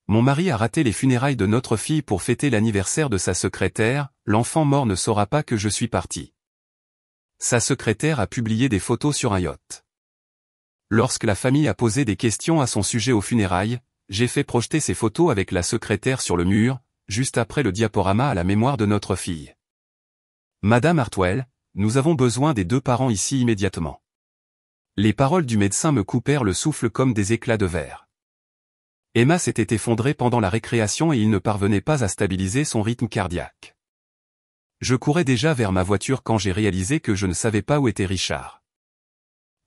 Mon mari a raté les funérailles de notre fille pour fêter l'anniversaire de sa secrétaire, l'enfant mort ne saura pas que je suis parti. Sa secrétaire a publié des photos sur un yacht. Lorsque la famille a posé des questions à son sujet aux funérailles, j'ai fait projeter ces photos avec la secrétaire sur le mur, juste après le diaporama à la mémoire de notre fille. Madame Hartwell, nous avons besoin des 2 parents ici immédiatement. Les paroles du médecin me coupèrent le souffle comme des éclats de verre. Emma s'était effondrée pendant la récréation et il ne parvenait pas à stabiliser son rythme cardiaque. Je courais déjà vers ma voiture quand j'ai réalisé que je ne savais pas où était Richard.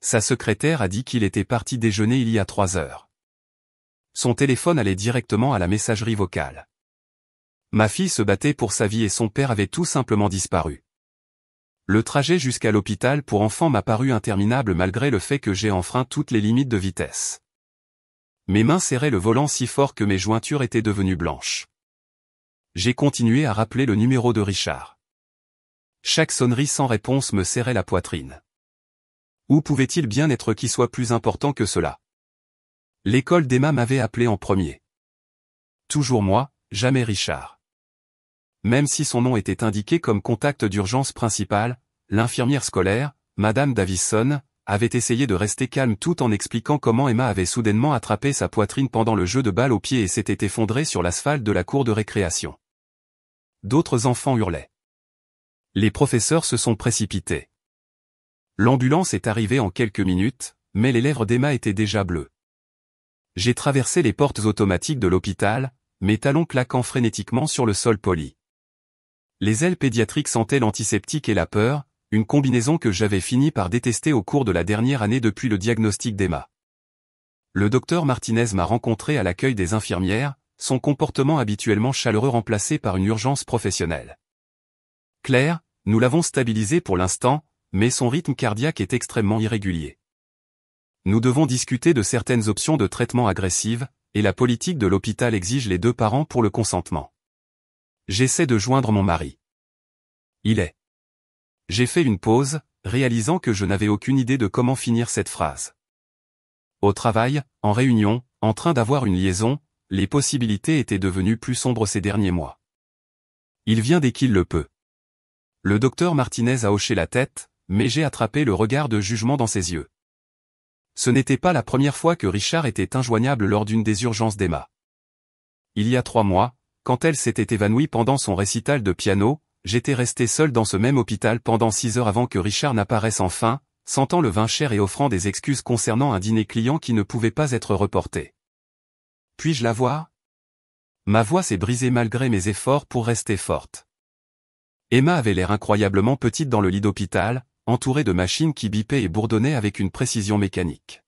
Sa secrétaire a dit qu'il était parti déjeuner il y a 3 heures. Son téléphone allait directement à la messagerie vocale. Ma fille se battait pour sa vie et son père avait tout simplement disparu. Le trajet jusqu'à l'hôpital pour enfants m'a paru interminable malgré le fait que j'ai enfreint toutes les limites de vitesse. Mes mains serraient le volant si fort que mes jointures étaient devenues blanches. J'ai continué à rappeler le numéro de Richard. Chaque sonnerie sans réponse me serrait la poitrine. Où pouvait-il bien être qui soit plus important que cela? L'école d'Emma m'avait appelé en premier. Toujours moi, jamais Richard. Même si son nom était indiqué comme contact d'urgence principal, l'infirmière scolaire, Madame Davison, avait essayé de rester calme tout en expliquant comment Emma avait soudainement attrapé sa poitrine pendant le jeu de balle au pied et s'était effondrée sur l'asphalte de la cour de récréation. D'autres enfants hurlaient. Les professeurs se sont précipités. L'ambulance est arrivée en quelques minutes, mais les lèvres d'Emma étaient déjà bleues. J'ai traversé les portes automatiques de l'hôpital, mes talons claquant frénétiquement sur le sol poli. Les ailes pédiatriques sentaient l'antiseptique et la peur, une combinaison que j'avais fini par détester au cours de la dernière année depuis le diagnostic d'Emma. Le docteur Martinez m'a rencontré à l'accueil des infirmières, son comportement habituellement chaleureux remplacé par une urgence professionnelle. Claire, nous l'avons stabilisé pour l'instant, mais son rythme cardiaque est extrêmement irrégulier. Nous devons discuter de certaines options de traitement agressives, et la politique de l'hôpital exige les 2 parents pour le consentement. J'essaie de joindre mon mari. Il est. J'ai fait une pause, réalisant que je n'avais aucune idée de comment finir cette phrase. Au travail, en réunion, en train d'avoir une liaison, les possibilités étaient devenues plus sombres ces derniers mois. Il vient dès qu'il le peut. Le docteur Martinez a hoché la tête, mais j'ai attrapé le regard de jugement dans ses yeux. Ce n'était pas la première fois que Richard était injoignable lors d'une des urgences d'Emma. Il y a 3 mois, quand elle s'était évanouie pendant son récital de piano, j'étais resté seul dans ce même hôpital pendant 6 heures avant que Richard n'apparaisse enfin, sentant le vin cher et offrant des excuses concernant un dîner client qui ne pouvait pas être reporté. Puis-je la voir? Ma voix s'est brisée malgré mes efforts pour rester forte. Emma avait l'air incroyablement petite dans le lit d'hôpital, entourée de machines qui bipaient et bourdonnaient avec une précision mécanique.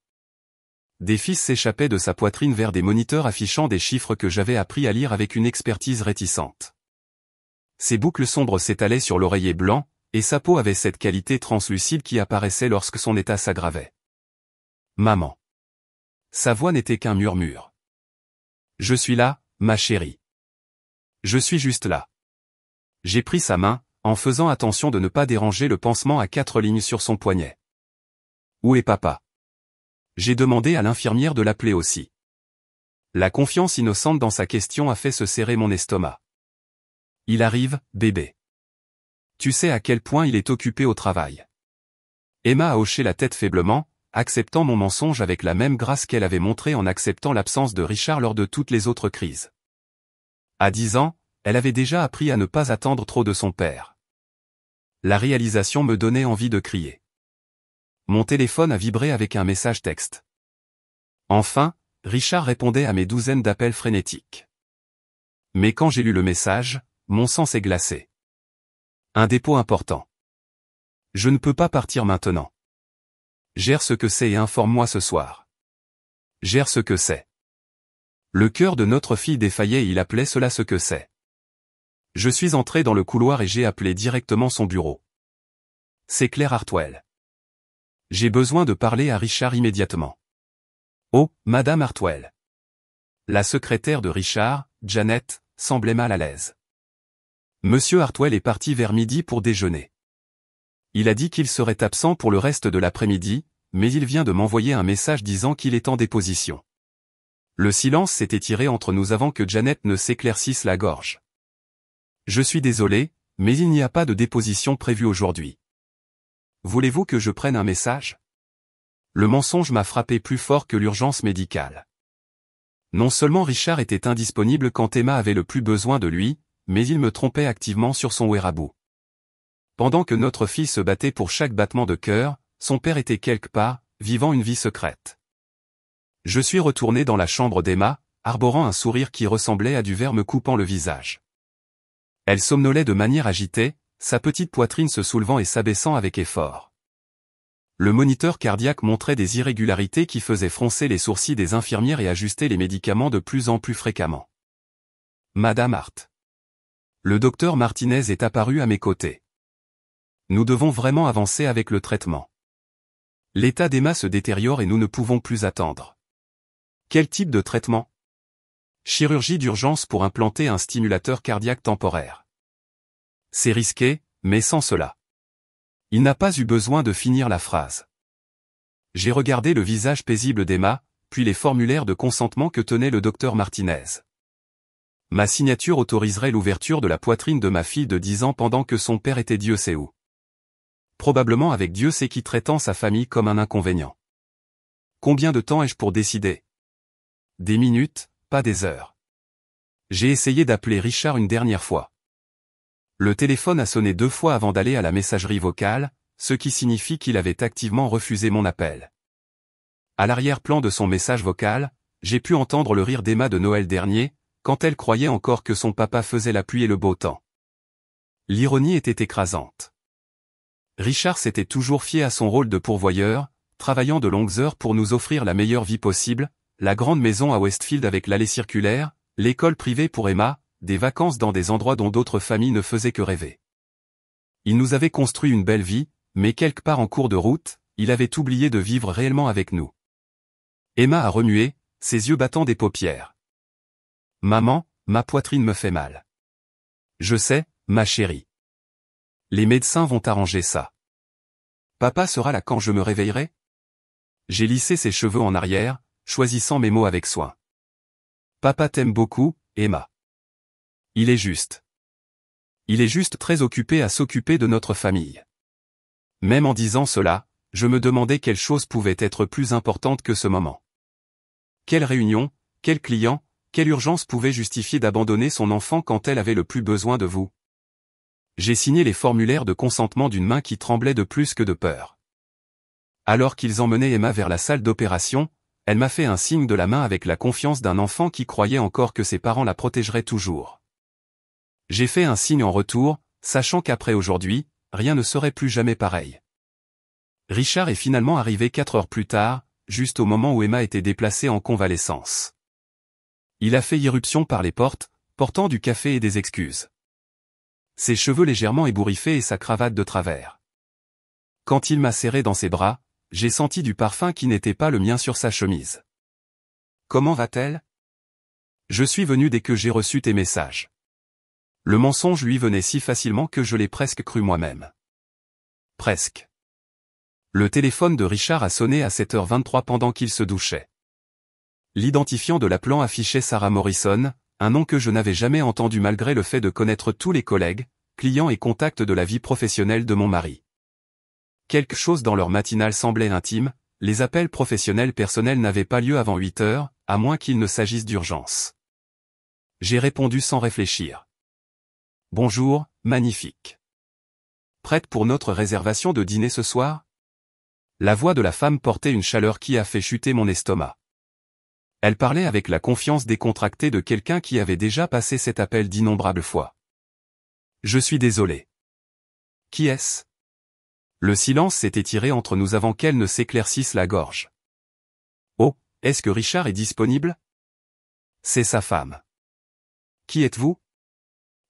Des fils s'échappaient de sa poitrine vers des moniteurs affichant des chiffres que j'avais appris à lire avec une expertise réticente. Ses boucles sombres s'étalaient sur l'oreiller blanc, et sa peau avait cette qualité translucide qui apparaissait lorsque son état s'aggravait. Maman. Sa voix n'était qu'un murmure. Je suis là, ma chérie. Je suis juste là. J'ai pris sa main, en faisant attention de ne pas déranger le pansement à 4 lignes sur son poignet. Où est papa? J'ai demandé à l'infirmière de l'appeler aussi. La confiance innocente dans sa question a fait se serrer mon estomac. Il arrive, bébé. Tu sais à quel point il est occupé au travail. Emma a hoché la tête faiblement, acceptant mon mensonge avec la même grâce qu'elle avait montrée en acceptant l'absence de Richard lors de toutes les autres crises. À 10 ans, elle avait déjà appris à ne pas attendre trop de son père. La réalisation me donnait envie de crier. Mon téléphone a vibré avec un message texte. Enfin, Richard répondait à mes douzaines d'appels frénétiques. Mais quand j'ai lu le message, mon sang s'est glacé. Un dépôt important. Je ne peux pas partir maintenant. Gère ce que c'est et informe-moi ce soir. Gère ce que c'est. Le cœur de notre fille défaillait et il appelait cela ce que c'est. Je suis entré dans le couloir et j'ai appelé directement son bureau. C'est Claire Hartwell. J'ai besoin de parler à Richard immédiatement. Oh, Madame Hartwell. La secrétaire de Richard, Janet, semblait mal à l'aise. Monsieur Hartwell est parti vers midi pour déjeuner. Il a dit qu'il serait absent pour le reste de l'après-midi, mais il vient de m'envoyer un message disant qu'il est en déposition. Le silence s'est étiré entre nous avant que Janet ne s'éclaircisse la gorge. Je suis désolé, mais il n'y a pas de déposition prévue aujourd'hui. Voulez-vous que je prenne un message? Le mensonge m'a frappé plus fort que l'urgence médicale. Non seulement Richard était indisponible quand Emma avait le plus besoin de lui, mais il me trompait activement sur son wearable. Pendant que notre fille se battait pour chaque battement de cœur, son père était quelque part, vivant une vie secrète. Je suis retourné dans la chambre d'Emma, arborant un sourire qui ressemblait à du verre me coupant le visage. Elle somnolait de manière agitée, sa petite poitrine se soulevant et s'abaissant avec effort. Le moniteur cardiaque montrait des irrégularités qui faisaient froncer les sourcils des infirmières et ajuster les médicaments de plus en plus fréquemment. Madame Hart. Le docteur Martinez est apparu à mes côtés. Nous devons vraiment avancer avec le traitement. L'état d'Emma se détériore et nous ne pouvons plus attendre. Quel type de traitement? Chirurgie d'urgence pour implanter un stimulateur cardiaque temporaire. C'est risqué, mais sans cela. Il n'a pas eu besoin de finir la phrase. J'ai regardé le visage paisible d'Emma, puis les formulaires de consentement que tenait le docteur Martinez. Ma signature autoriserait l'ouverture de la poitrine de ma fille de 10 ans pendant que son père était Dieu sait où. Probablement avec Dieu sait qui traitant sa famille comme un inconvénient. Combien de temps ai-je pour décider? Des minutes, pas des heures. J'ai essayé d'appeler Richard une dernière fois. Le téléphone a sonné 2 fois avant d'aller à la messagerie vocale, ce qui signifie qu'il avait activement refusé mon appel. À l'arrière-plan de son message vocal, j'ai pu entendre le rire d'Emma de Noël dernier, quand elle croyait encore que son papa faisait la pluie et le beau temps. L'ironie était écrasante. Richard s'était toujours fié à son rôle de pourvoyeur, travaillant de longues heures pour nous offrir la meilleure vie possible, la grande maison à Westfield avec l'allée circulaire, l'école privée pour Emma, des vacances dans des endroits dont d'autres familles ne faisaient que rêver. Il nous avait construit une belle vie, mais quelque part en cours de route, il avait oublié de vivre réellement avec nous. Emma a remué, ses yeux battant des paupières. Maman, ma poitrine me fait mal. Je sais, ma chérie. Les médecins vont arranger ça. Papa sera là quand je me réveillerai? J'ai lissé ses cheveux en arrière, choisissant mes mots avec soin. Papa t'aime beaucoup, Emma. Il est juste. Il est juste très occupé à s'occuper de notre famille. Même en disant cela, je me demandais quelle chose pouvait être plus importante que ce moment. Quelle réunion, quel client, quelle urgence pouvait justifier d'abandonner son enfant quand elle avait le plus besoin de vous? J'ai signé les formulaires de consentement d'une main qui tremblait de plus que de peur. Alors qu'ils emmenaient Emma vers la salle d'opération, elle m'a fait un signe de la main avec la confiance d'un enfant qui croyait encore que ses parents la protégeraient toujours. J'ai fait un signe en retour, sachant qu'après aujourd'hui, rien ne serait plus jamais pareil. Richard est finalement arrivé 4 heures plus tard, juste au moment où Emma était déplacée en convalescence. Il a fait irruption par les portes, portant du café et des excuses. Ses cheveux légèrement ébouriffés et sa cravate de travers. Quand il m'a serré dans ses bras, j'ai senti du parfum qui n'était pas le mien sur sa chemise. Comment va-t-elle? Je suis venu dès que j'ai reçu tes messages. Le mensonge lui venait si facilement que je l'ai presque cru moi-même. Presque. Le téléphone de Richard a sonné à 7h23 pendant qu'il se douchait. L'identifiant de l'appelant affichait Sarah Morrison, un nom que je n'avais jamais entendu malgré le fait de connaître tous les collègues, clients et contacts de la vie professionnelle de mon mari. Quelque chose dans leur matinale semblait intime, les appels professionnels personnels n'avaient pas lieu avant 8 heures, à moins qu'il ne s'agisse d'urgence. J'ai répondu sans réfléchir. Bonjour, magnifique. Prête pour notre réservation de dîner ce soir? La voix de la femme portait une chaleur qui a fait chuter mon estomac. Elle parlait avec la confiance décontractée de quelqu'un qui avait déjà passé cet appel d'innombrables fois. Je suis désolé. Qui est-ce? Le silence s'est étiré entre nous avant qu'elle ne s'éclaircisse la gorge. Oh, est-ce que Richard est disponible? C'est sa femme. Qui êtes-vous?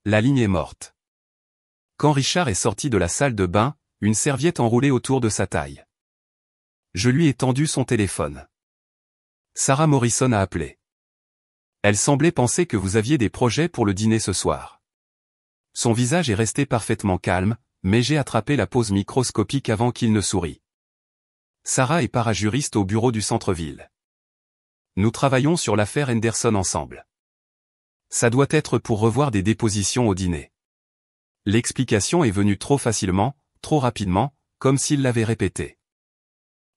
La ligne est morte. Quand Richard est sorti de la salle de bain, une serviette enroulée autour de sa taille. Je lui ai tendu son téléphone. Sarah Morrison a appelé. Elle semblait penser que vous aviez des projets pour le dîner ce soir. Son visage est resté parfaitement calme, mais j'ai attrapé la pose microscopique avant qu'il ne sourit. Sarah est parajuriste au bureau du centre-ville. Nous travaillons sur l'affaire Henderson ensemble. Ça doit être pour revoir des dépositions au dîner. L'explication est venue trop facilement, trop rapidement, comme s'il l'avait répété.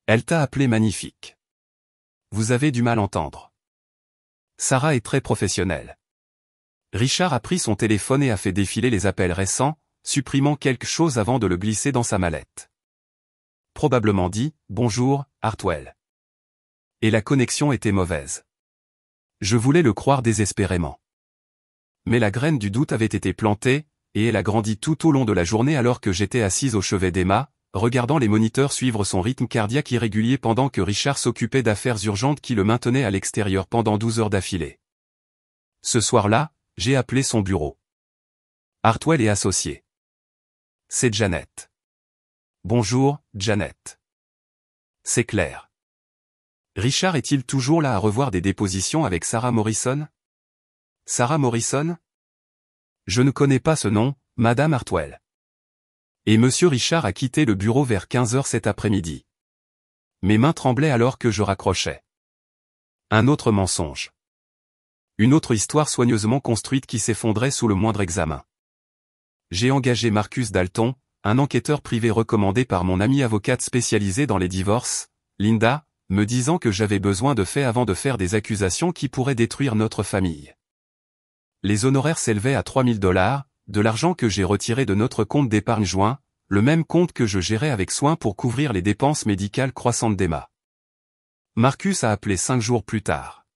Elle t'a appelé magnifique. Vous avez du mal à entendre. Sarah est très professionnelle. Richard a pris son téléphone et a fait défiler les appels récents, supprimant quelque chose avant de le glisser dans sa mallette. Probablement dit « Bonjour, Hartwell ». Et la connexion était mauvaise. Je voulais le croire désespérément. Mais la graine du doute avait été plantée, et elle a grandi tout au long de la journée alors que j'étais assise au chevet d'Emma, regardant les moniteurs suivre son rythme cardiaque irrégulier pendant que Richard s'occupait d'affaires urgentes qui le maintenaient à l'extérieur pendant 12 heures d'affilée. Ce soir-là, j'ai appelé son bureau. Hartwell et associé. C'est Janet. Bonjour, Janet. C'est clair. Richard est-il toujours là à revoir des dépositions avec Sarah Morrison? Sarah Morrison? Je ne connais pas ce nom, Madame Hartwell. Et Monsieur Richard a quitté le bureau vers 15 heures cet après-midi. Mes mains tremblaient alors que je raccrochais. Un autre mensonge. Une autre histoire soigneusement construite qui s'effondrait sous le moindre examen. J'ai engagé Marcus Dalton, un enquêteur privé recommandé par mon amie avocate spécialisée dans les divorces, Linda, me disant que j'avais besoin de faits avant de faire des accusations qui pourraient détruire notre famille. Les honoraires s'élevaient à $3000, de l'argent que j'ai retiré de notre compte d'épargne joint, le même compte que je gérais avec soin pour couvrir les dépenses médicales croissantes d'Emma. Marcus a appelé 5 jours plus tard.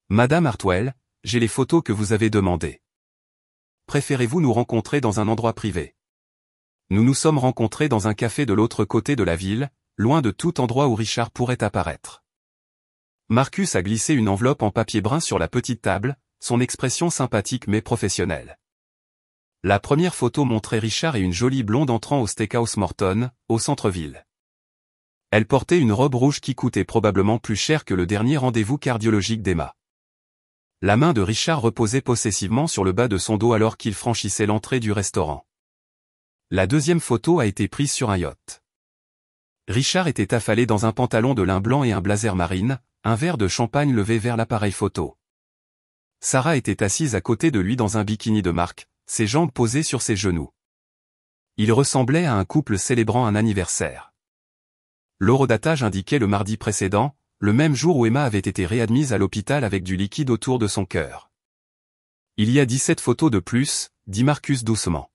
Madame Hartwell, j'ai les photos que vous avez demandées. Préférez-vous nous rencontrer dans un endroit privé? Nous nous sommes rencontrés dans un café de l'autre côté de la ville, loin de tout endroit où Richard pourrait apparaître. Marcus a glissé une enveloppe en papier brun sur la petite table, son expression sympathique mais professionnelle. La première photo montrait Richard et une jolie blonde entrant au Steakhouse Morton, au centre-ville. Elle portait une robe rouge qui coûtait probablement plus cher que le dernier rendez-vous cardiologique d'Emma. La main de Richard reposait possessivement sur le bas de son dos alors qu'il franchissait l'entrée du restaurant. La deuxième photo a été prise sur un yacht. Richard était affalé dans un pantalon de lin blanc et un blazer marine, un verre de champagne levé vers l'appareil photo. Sarah était assise à côté de lui dans un bikini de marque, ses jambes posées sur ses genoux. Il ressemblait à un couple célébrant un anniversaire. L'horodatage indiquait le mardi précédent, le même jour où Emma avait été réadmise à l'hôpital avec du liquide autour de son cœur. Il y a 17 photos de plus, dit Marcus doucement.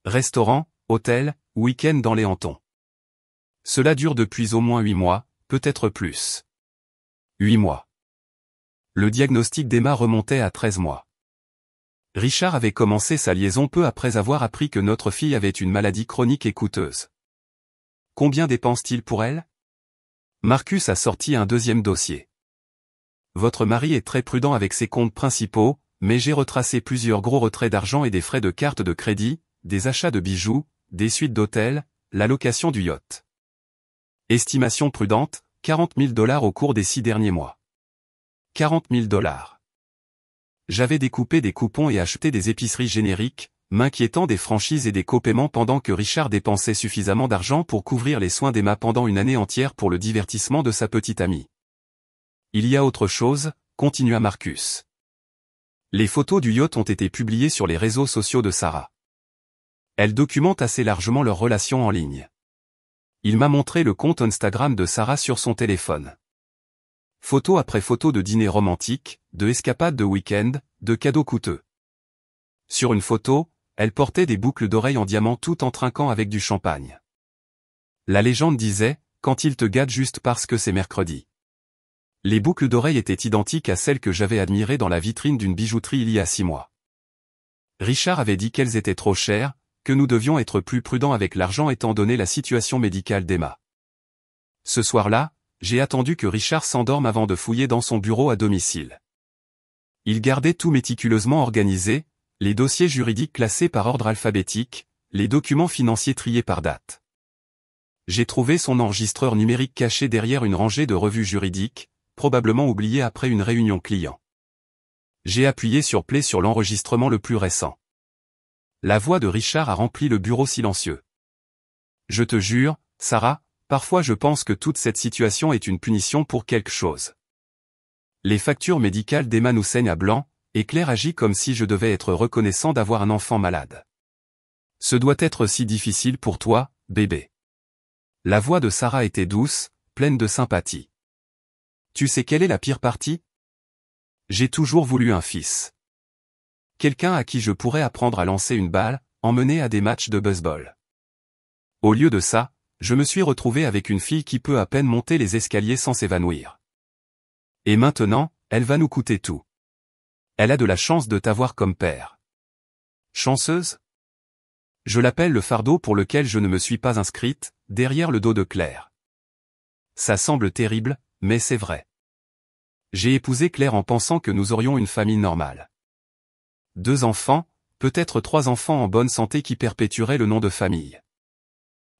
Restaurant, hôtel, week-end dans les Hamptons. Cela dure depuis au moins 8 mois, peut-être plus. 8 mois. Le diagnostic d'Emma remontait à 13 mois. Richard avait commencé sa liaison peu après avoir appris que notre fille avait une maladie chronique et coûteuse. Combien dépense-t-il pour elle? Marcus a sorti un deuxième dossier. Votre mari est très prudent avec ses comptes principaux, mais j'ai retracé plusieurs gros retraits d'argent et des frais de carte de crédit, des achats de bijoux, des suites d'hôtels, la location du yacht. Estimation prudente, $40 000 au cours des 6 derniers mois. $40 000. J'avais découpé des coupons et acheté des épiceries génériques, m'inquiétant des franchises et des copaiements pendant que Richard dépensait suffisamment d'argent pour couvrir les soins d'Emma pendant une année entière pour le divertissement de sa petite amie. Il y a autre chose, continua Marcus. Les photos du yacht ont été publiées sur les réseaux sociaux de Sarah. Elles documentent assez largement leur relation en ligne. Il m'a montré le compte Instagram de Sarah sur son téléphone. Photo après photo de dîners romantiques, de escapades de week-end, de cadeaux coûteux. Sur une photo, elle portait des boucles d'oreilles en diamant tout en trinquant avec du champagne. La légende disait, quand il te gâte juste parce que c'est mercredi. Les boucles d'oreilles étaient identiques à celles que j'avais admirées dans la vitrine d'une bijouterie il y a 6 mois. Richard avait dit qu'elles étaient trop chères, que nous devions être plus prudents avec l'argent étant donné la situation médicale d'Emma. Ce soir-là, j'ai attendu que Richard s'endorme avant de fouiller dans son bureau à domicile. Il gardait tout méticuleusement organisé, les dossiers juridiques classés par ordre alphabétique, les documents financiers triés par date. J'ai trouvé son enregistreur numérique caché derrière une rangée de revues juridiques, probablement oublié après une réunion client. J'ai appuyé sur play sur l'enregistrement le plus récent. La voix de Richard a rempli le bureau silencieux. Je te jure, Sarah, parfois je pense que toute cette situation est une punition pour quelque chose. Les factures médicales d'Emma nous saignent à blanc, et Claire agit comme si je devais être reconnaissant d'avoir un enfant malade. Ce doit être si difficile pour toi, bébé. La voix de Sarah était douce, pleine de sympathie. Tu sais quelle est la pire partie? J'ai toujours voulu un fils. Quelqu'un à qui je pourrais apprendre à lancer une balle, emmener à des matchs de baseball. Au lieu de ça, je me suis retrouvé avec une fille qui peut à peine monter les escaliers sans s'évanouir. Et maintenant, elle va nous coûter tout. Elle a de la chance de t'avoir comme père. Chanceuse? Je l'appelle le fardeau pour lequel je ne me suis pas inscrite, derrière le dos de Claire. Ça semble terrible, mais c'est vrai. J'ai épousé Claire en pensant que nous aurions une famille normale. 2 enfants, peut-être 3 enfants en bonne santé qui perpétueraient le nom de famille.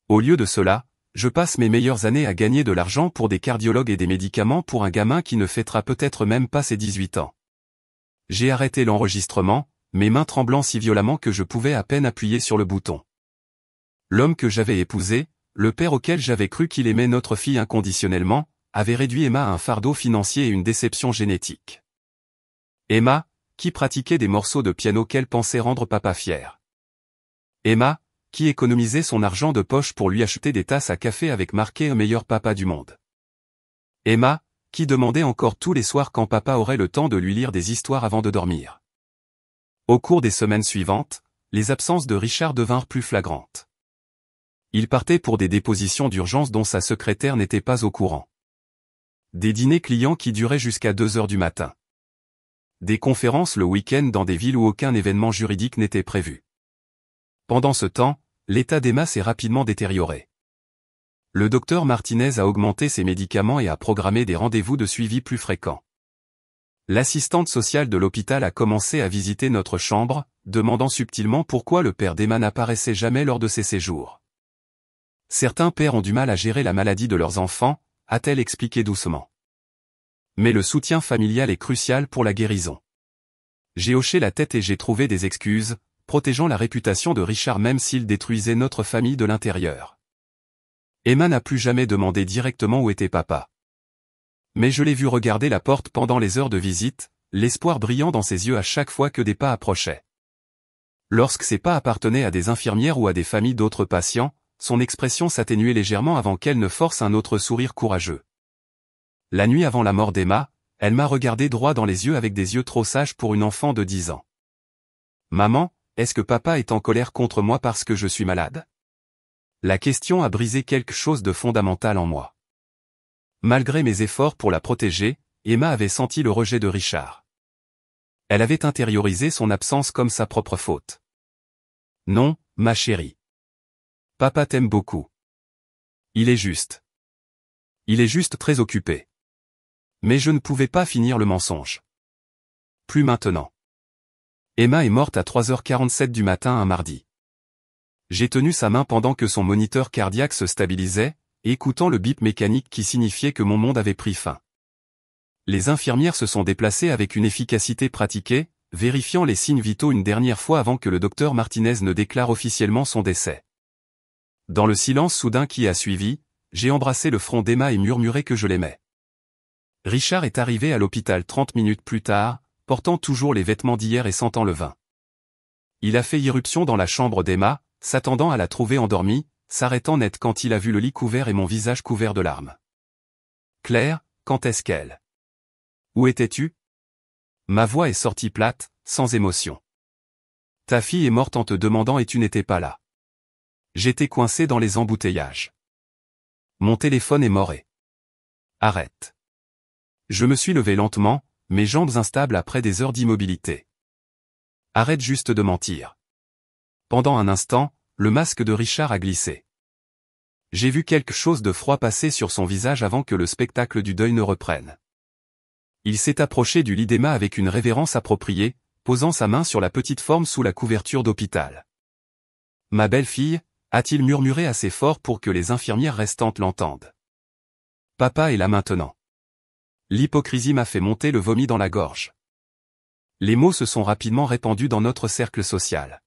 Au lieu de cela, je passe mes meilleures années à gagner de l'argent pour des cardiologues et des médicaments pour un gamin qui ne fêtera peut-être même pas ses 18 ans. J'ai arrêté l'enregistrement, mes mains tremblant si violemment que je pouvais à peine appuyer sur le bouton. L'homme que j'avais épousé, le père auquel j'avais cru qu'il aimait notre fille inconditionnellement, avait réduit Emma à un fardeau financier et une déception génétique. Emma, qui pratiquait des morceaux de piano qu'elle pensait rendre papa fier. Emma, qui économisait son argent de poche pour lui acheter des tasses à café avec marqué « meilleur papa du monde ». Emma, qui demandait encore tous les soirs quand papa aurait le temps de lui lire des histoires avant de dormir. Au cours des semaines suivantes, les absences de Richard devinrent plus flagrantes. Il partait pour des dépositions d'urgence dont sa secrétaire n'était pas au courant. Des dîners clients qui duraient jusqu'à 2 heures du matin. Des conférences le week-end dans des villes où aucun événement juridique n'était prévu. Pendant ce temps, l'état d'Emma s'est rapidement détérioré. Le docteur Martinez a augmenté ses médicaments et a programmé des rendez-vous de suivi plus fréquents. L'assistante sociale de l'hôpital a commencé à visiter notre chambre, demandant subtilement pourquoi le père d'Emma n'apparaissait jamais lors de ses séjours. Certains pères ont du mal à gérer la maladie de leurs enfants, a-t-elle expliqué doucement. Mais le soutien familial est crucial pour la guérison. J'ai hoché la tête et j'ai trouvé des excuses, protégeant la réputation de Richard même s'il détruisait notre famille de l'intérieur. Emma n'a plus jamais demandé directement où était papa. Mais je l'ai vu regarder la porte pendant les heures de visite, l'espoir brillant dans ses yeux à chaque fois que des pas approchaient. Lorsque ces pas appartenaient à des infirmières ou à des familles d'autres patients, son expression s'atténuait légèrement avant qu'elle ne force un autre sourire courageux. La nuit avant la mort d'Emma, elle m'a regardé droit dans les yeux avec des yeux trop sages pour une enfant de 10 ans. « Maman, est-ce que papa est en colère contre moi parce que je suis malade ?» La question a brisé quelque chose de fondamental en moi. Malgré mes efforts pour la protéger, Emma avait senti le rejet de Richard. Elle avait intériorisé son absence comme sa propre faute. « Non, ma chérie. Papa t'aime beaucoup. Il est juste. Il est juste très occupé. Mais je ne pouvais pas finir le mensonge. Plus maintenant. Emma est morte à 3h47 du matin un mardi. J'ai tenu sa main pendant que son moniteur cardiaque se stabilisait, écoutant le bip mécanique qui signifiait que mon monde avait pris fin. Les infirmières se sont déplacées avec une efficacité pratiquée, vérifiant les signes vitaux une dernière fois avant que le docteur Martinez ne déclare officiellement son décès. Dans le silence soudain qui a suivi, j'ai embrassé le front d'Emma et murmuré que je l'aimais. Richard est arrivé à l'hôpital 30 minutes plus tard, portant toujours les vêtements d'hier et sentant le vin. Il a fait irruption dans la chambre d'Emma, s'attendant à la trouver endormie, s'arrêtant net quand il a vu le lit couvert et mon visage couvert de larmes. « Claire, quand est-ce qu'elle ? Où étais-tu ? » Ma voix est sortie plate, sans émotion. « Ta fille est morte en te demandant et tu n'étais pas là. J'étais coincé dans les embouteillages. Mon téléphone est moré. Arrête. » Je me suis levé lentement, mes jambes instables après des heures d'immobilité. Arrête juste de mentir. Pendant un instant, le masque de Richard a glissé. J'ai vu quelque chose de froid passer sur son visage avant que le spectacle du deuil ne reprenne. Il s'est approché du lit d'Emma avec une révérence appropriée, posant sa main sur la petite forme sous la couverture d'hôpital. « Ma belle-fille » a-t-il murmuré assez fort pour que les infirmières restantes l'entendent. « Papa est là maintenant. » L'hypocrisie m'a fait monter le vomi dans la gorge. Les mots se sont rapidement répandus dans notre cercle social.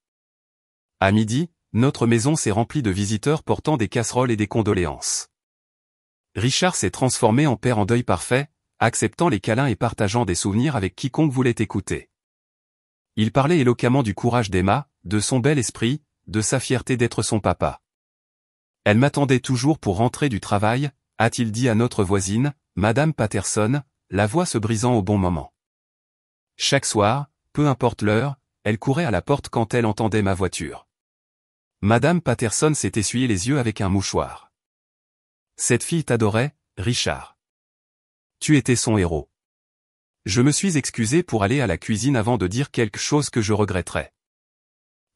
À midi, notre maison s'est remplie de visiteurs portant des casseroles et des condoléances. Richard s'est transformé en père en deuil parfait, acceptant les câlins et partageant des souvenirs avec quiconque voulait écouter. Il parlait éloquemment du courage d'Emma, de son bel esprit, de sa fierté d'être son papa. Elle m'attendait toujours pour rentrer du travail, a-t-il dit à notre voisine, Madame Patterson, la voix se brisant au bon moment. Chaque soir, peu importe l'heure, elle courait à la porte quand elle entendait ma voiture. Madame Patterson s'est essuyé les yeux avec un mouchoir. Cette fille t'adorait, Richard. Tu étais son héros. Je me suis excusé pour aller à la cuisine avant de dire quelque chose que je regretterais.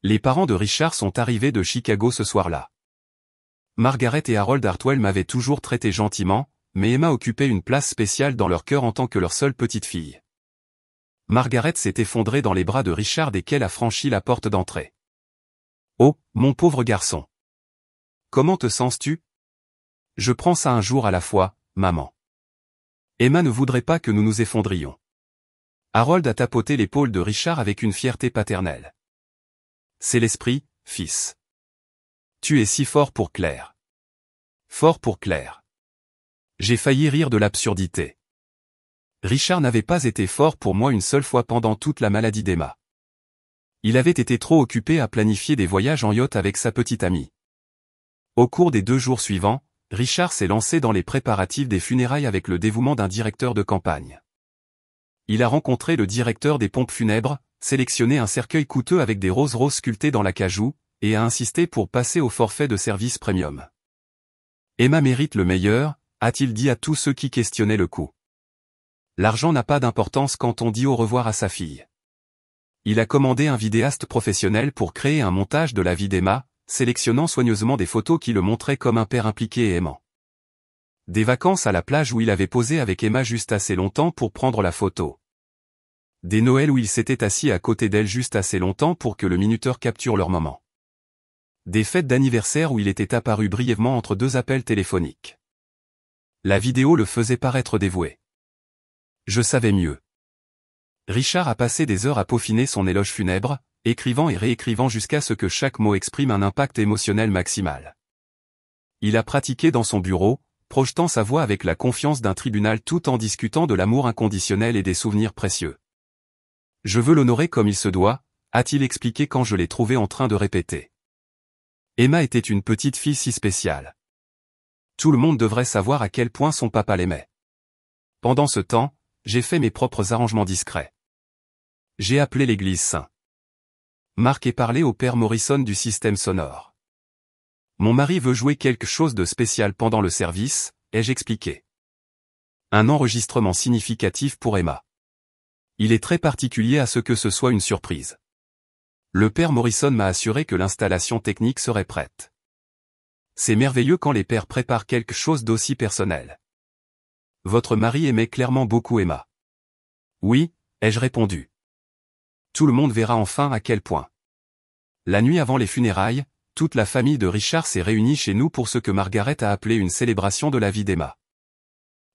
Les parents de Richard sont arrivés de Chicago ce soir-là. Margaret et Harold Hartwell m'avaient toujours traité gentiment, mais Emma occupait une place spéciale dans leur cœur en tant que leur seule petite fille. Margaret s'est effondrée dans les bras de Richard dès qu'elle a franchi la porte d'entrée. « Oh, mon pauvre garçon. Comment te sens-tu ? Je prends ça un jour à la fois, maman. » Emma ne voudrait pas que nous nous effondrions. Harold a tapoté l'épaule de Richard avec une fierté paternelle. « C'est l'esprit, fils. Tu es si fort pour Claire. Fort pour Claire. » J'ai failli rire de l'absurdité. Richard n'avait pas été fort pour moi une seule fois pendant toute la maladie d'Emma. Il avait été trop occupé à planifier des voyages en yacht avec sa petite amie. Au cours des 2 jours suivants, Richard s'est lancé dans les préparatifs des funérailles avec le dévouement d'un directeur de campagne. Il a rencontré le directeur des pompes funèbres, sélectionné un cercueil coûteux avec des roses sculptées dans l'acajou, et a insisté pour passer au forfait de service premium. Emma mérite le meilleur, a-t-il dit à tous ceux qui questionnaient le coût. L'argent n'a pas d'importance quand on dit au revoir à sa fille. Il a commandé un vidéaste professionnel pour créer un montage de la vie d'Emma, sélectionnant soigneusement des photos qui le montraient comme un père impliqué et aimant. Des vacances à la plage où il avait posé avec Emma juste assez longtemps pour prendre la photo. Des Noëls où il s'était assis à côté d'elle juste assez longtemps pour que le minuteur capture leur moment. Des fêtes d'anniversaire où il était apparu brièvement entre 2 appels téléphoniques. La vidéo le faisait paraître dévoué. Je savais mieux. Richard a passé des heures à peaufiner son éloge funèbre, écrivant et réécrivant jusqu'à ce que chaque mot exprime un impact émotionnel maximal. Il a pratiqué dans son bureau, projetant sa voix avec la confiance d'un tribunal tout en discutant de l'amour inconditionnel et des souvenirs précieux. Je veux l'honorer comme il se doit, a-t-il expliqué quand je l'ai trouvé en train de répéter. Emma était une petite fille si spéciale. Tout le monde devrait savoir à quel point son papa l'aimait. Pendant ce temps, j'ai fait mes propres arrangements discrets. J'ai appelé l'église Saint Marc et parlé au père Morrison du système sonore. Mon mari veut jouer quelque chose de spécial pendant le service, ai-je expliqué. Un enregistrement significatif pour Emma. Il est très particulier à ce que ce soit une surprise. Le père Morrison m'a assuré que l'installation technique serait prête. C'est merveilleux quand les pères préparent quelque chose d'aussi personnel. Votre mari aimait clairement beaucoup Emma. Oui, ai-je répondu. Tout le monde verra enfin à quel point. La nuit avant les funérailles, toute la famille de Richard s'est réunie chez nous pour ce que Margaret a appelé une célébration de la vie d'Emma.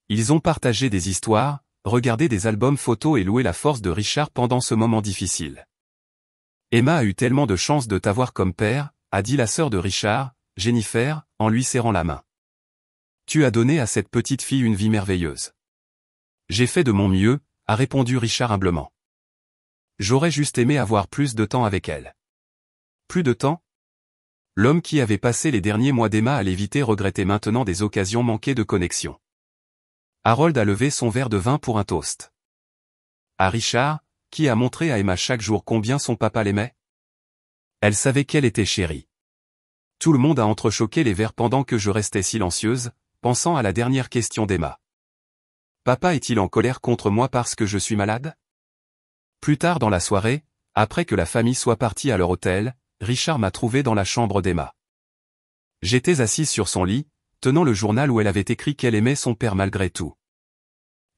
Ils ont partagé des histoires, regardé des albums photos et loué la force de Richard pendant ce moment difficile. Emma a eu tellement de chance de t'avoir comme père, a dit la sœur de Richard, Jennifer, en lui serrant la main. Tu as donné à cette petite fille une vie merveilleuse. J'ai fait de mon mieux, a répondu Richard humblement. J'aurais juste aimé avoir plus de temps avec elle. Plus de temps ? L'homme qui avait passé les derniers mois d'Emma à l'éviter regrettait maintenant des occasions manquées de connexion. Harold a levé son verre de vin pour un toast. À Richard, qui a montré à Emma chaque jour combien son papa l'aimait. Elle savait qu'elle était chérie. Tout le monde a entrechoqué les verres pendant que je restais silencieuse, pensant à la dernière question d'Emma. Papa est-il en colère contre moi parce que je suis malade ? Plus tard dans la soirée, après que la famille soit partie à leur hôtel, Richard m'a trouvé dans la chambre d'Emma. J'étais assise sur son lit, tenant le journal où elle avait écrit qu'elle aimait son père malgré tout.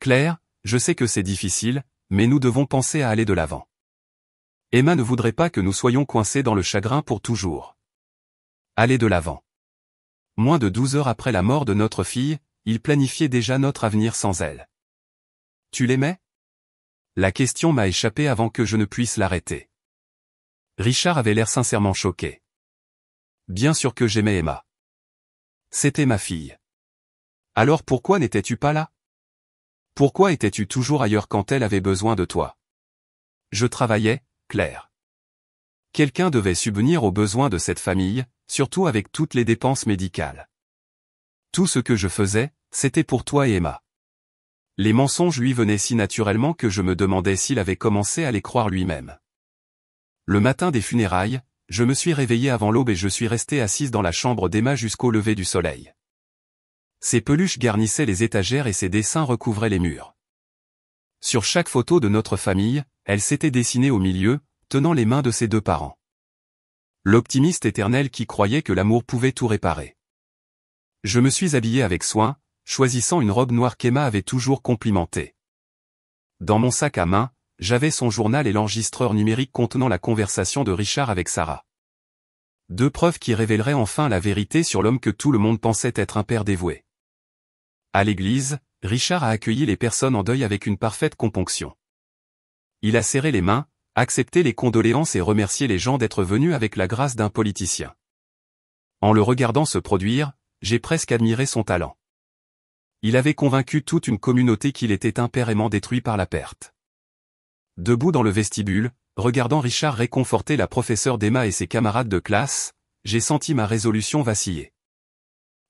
Claire, je sais que c'est difficile, mais nous devons penser à aller de l'avant. Emma ne voudrait pas que nous soyons coincés dans le chagrin pour toujours. Aller de l'avant. Moins de 12 heures après la mort de notre fille, il planifiait déjà notre avenir sans elle. Tu l'aimais ? La question m'a échappé avant que je ne puisse l'arrêter. Richard avait l'air sincèrement choqué. Bien sûr que j'aimais Emma. C'était ma fille. Alors pourquoi n'étais-tu pas là ? Pourquoi étais-tu toujours ailleurs quand elle avait besoin de toi? Je travaillais, Claire. Quelqu'un devait subvenir aux besoins de cette famille, surtout avec toutes les dépenses médicales. Tout ce que je faisais, c'était pour toi et Emma. Les mensonges lui venaient si naturellement que je me demandais s'il avait commencé à les croire lui-même. Le matin des funérailles, je me suis réveillé avant l'aube et je suis resté assise dans la chambre d'Emma jusqu'au lever du soleil. Ses peluches garnissaient les étagères et ses dessins recouvraient les murs. Sur chaque photo de notre famille, elle s'était dessinée au milieu, tenant les mains de ses deux parents. L'optimiste éternel qui croyait que l'amour pouvait tout réparer. Je me suis habillé avec soin, choisissant une robe noire qu'Emma avait toujours complimentée. Dans mon sac à main, j'avais son journal et l'enregistreur numérique contenant la conversation de Richard avec Sarah. Deux preuves qui révéleraient enfin la vérité sur l'homme que tout le monde pensait être un père dévoué. À l'église, Richard a accueilli les personnes en deuil avec une parfaite componction. Il a serré les mains, accepté les condoléances et remercié les gens d'être venus avec la grâce d'un politicien. En le regardant se produire, j'ai presque admiré son talent. Il avait convaincu toute une communauté qu'il était impairément détruit par la perte. Debout dans le vestibule, regardant Richard réconforter la professeure d'Emma et ses camarades de classe, j'ai senti ma résolution vaciller.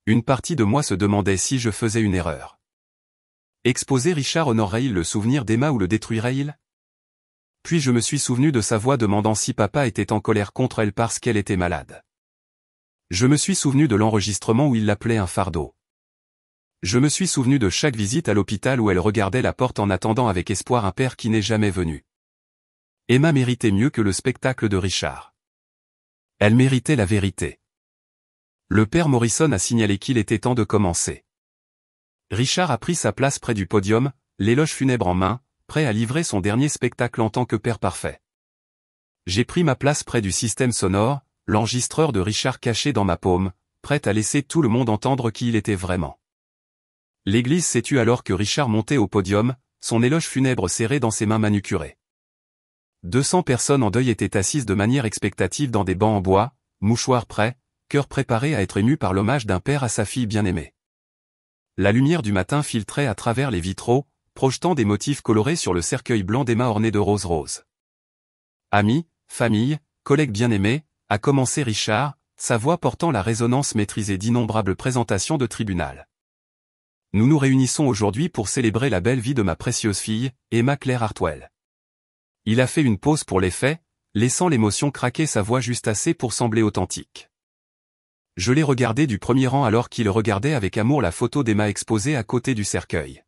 Une partie de moi se demandait si je faisais une erreur. Exposer Richard honorerait-il le souvenir d'Emma ou le détruirait-il? Puis je me suis souvenu de sa voix demandant si papa était en colère contre elle parce qu'elle était malade. Je me suis souvenu de l'enregistrement où il l'appelait un fardeau. Je me suis souvenu de chaque visite à l'hôpital où elle regardait la porte en attendant avec espoir un père qui n'est jamais venu. Emma méritait mieux que le spectacle de Richard. Elle méritait la vérité. Le père Morrison a signalé qu'il était temps de commencer. Richard a pris sa place près du podium, l'éloge funèbre en main, prêt à livrer son dernier spectacle en tant que père parfait. J'ai pris ma place près du système sonore, l'enregistreur de Richard caché dans ma paume, prêt à laisser tout le monde entendre qui il était vraiment. L'église s'est tue alors que Richard montait au podium, son éloge funèbre serré dans ses mains manucurées. 200 personnes en deuil étaient assises de manière expectative dans des bancs en bois, mouchoirs prêts, cœurs préparés à être émus par l'hommage d'un père à sa fille bien-aimée. La lumière du matin filtrait à travers les vitraux, projetant des motifs colorés sur le cercueil blanc d'Emma orné de roses roses. Amis, famille, collègues bien-aimés, a commencé Richard, sa voix portant la résonance maîtrisée d'innombrables présentations de tribunal. Nous nous réunissons aujourd'hui pour célébrer la belle vie de ma précieuse fille, Emma Claire Hartwell. Il a fait une pause pour les faits, laissant l'émotion craquer sa voix juste assez pour sembler authentique. Je l'ai regardé du premier rang alors qu'il regardait avec amour la photo d'Emma exposée à côté du cercueil.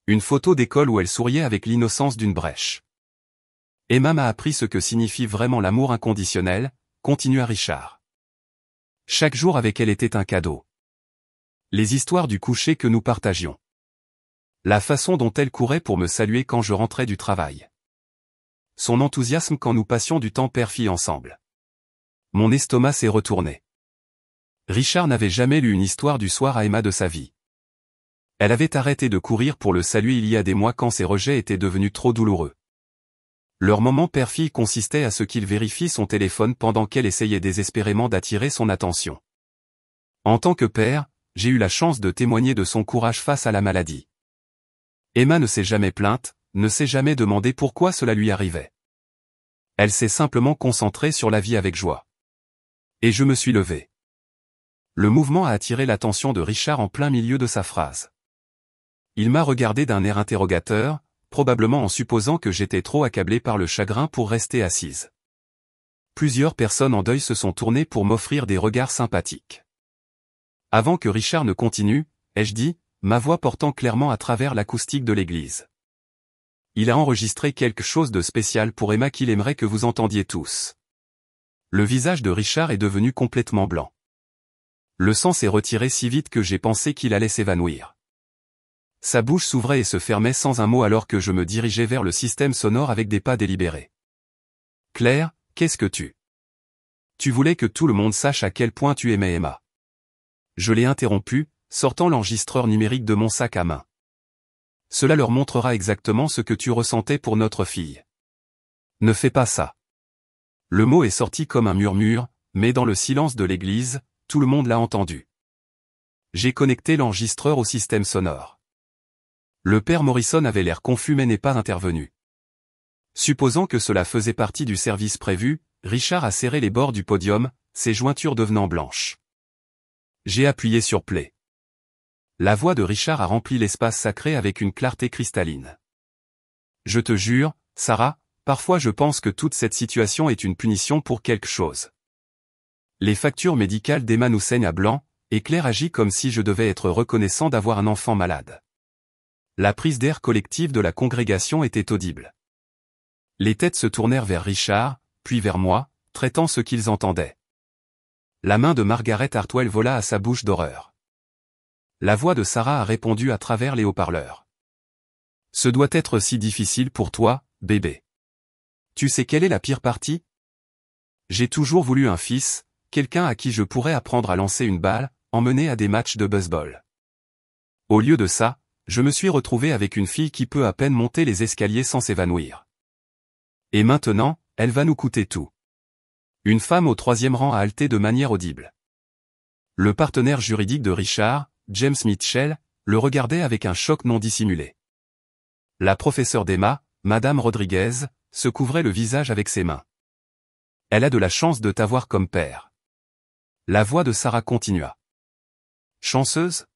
Une photo d'école où elle souriait avec l'innocence d'une brèche. Emma m'a appris ce que signifie vraiment l'amour inconditionnel, continua Richard. Chaque jour avec elle était un cadeau. Les histoires du coucher que nous partagions. La façon dont elle courait pour me saluer quand je rentrais du travail. Son enthousiasme quand nous passions du temps père-fille ensemble. Mon estomac s'est retourné. Richard n'avait jamais lu une histoire du soir à Emma de sa vie. Elle avait arrêté de courir pour le saluer il y a des mois quand ses rejets étaient devenus trop douloureux. Leur moment père-fille consistait à ce qu'il vérifie son téléphone pendant qu'elle essayait désespérément d'attirer son attention. En tant que père, j'ai eu la chance de témoigner de son courage face à la maladie. Emma ne s'est jamais plainte, ne s'est jamais demandé pourquoi cela lui arrivait. Elle s'est simplement concentrée sur la vie avec joie. Et je me suis levé. Le mouvement a attiré l'attention de Richard en plein milieu de sa phrase. Il m'a regardé d'un air interrogateur, probablement en supposant que j'étais trop accablé par le chagrin pour rester assise. Plusieurs personnes en deuil se sont tournées pour m'offrir des regards sympathiques. Avant que Richard ne continue, ai-je dit, ma voix portant clairement à travers l'acoustique de l'église. Il a enregistré quelque chose de spécial pour Emma qu'il aimerait que vous entendiez tous. Le visage de Richard est devenu complètement blanc. Le sang s'est retiré si vite que j'ai pensé qu'il allait s'évanouir. Sa bouche s'ouvrait et se fermait sans un mot alors que je me dirigeais vers le système sonore avec des pas délibérés. Claire, qu'est-ce que tu... Tu voulais que tout le monde sache à quel point tu aimais Emma. Je l'ai interrompu, sortant l'enregistreur numérique de mon sac à main. Cela leur montrera exactement ce que tu ressentais pour notre fille. Ne fais pas ça. Le mot est sorti comme un murmure, mais dans le silence de l'église, tout le monde l'a entendu. J'ai connecté l'enregistreur au système sonore. Le père Morrison avait l'air confus mais n'est pas intervenu. Supposant que cela faisait partie du service prévu, Richard a serré les bords du podium, ses jointures devenant blanches. J'ai appuyé sur play. La voix de Richard a rempli l'espace sacré avec une clarté cristalline. Je te jure, Sarah, parfois je pense que toute cette situation est une punition pour quelque chose. Les factures médicales d'Emma nous saignent à blanc, et Claire agit comme si je devais être reconnaissant d'avoir un enfant malade. La prise d'air collective de la congrégation était audible. Les têtes se tournèrent vers Richard, puis vers moi, traitant ce qu'ils entendaient. La main de Margaret Hartwell vola à sa bouche d'horreur. La voix de Sarah a répondu à travers les haut-parleurs. Ce doit être si difficile pour toi, bébé. Tu sais quelle est la pire partie? J'ai toujours voulu un fils, quelqu'un à qui je pourrais apprendre à lancer une balle, emmener à des matchs de baseball. Au lieu de ça, je me suis retrouvé avec une fille qui peut à peine monter les escaliers sans s'évanouir. Et maintenant, elle va nous coûter tout. Une femme au 3e rang a halté de manière audible. Le partenaire juridique de Richard, James Mitchell, le regardait avec un choc non dissimulé. La professeure d'Emma, Madame Rodriguez, se couvrait le visage avec ses mains. Elle a de la chance de t'avoir comme père. La voix de Sarah continua. Chanceuse?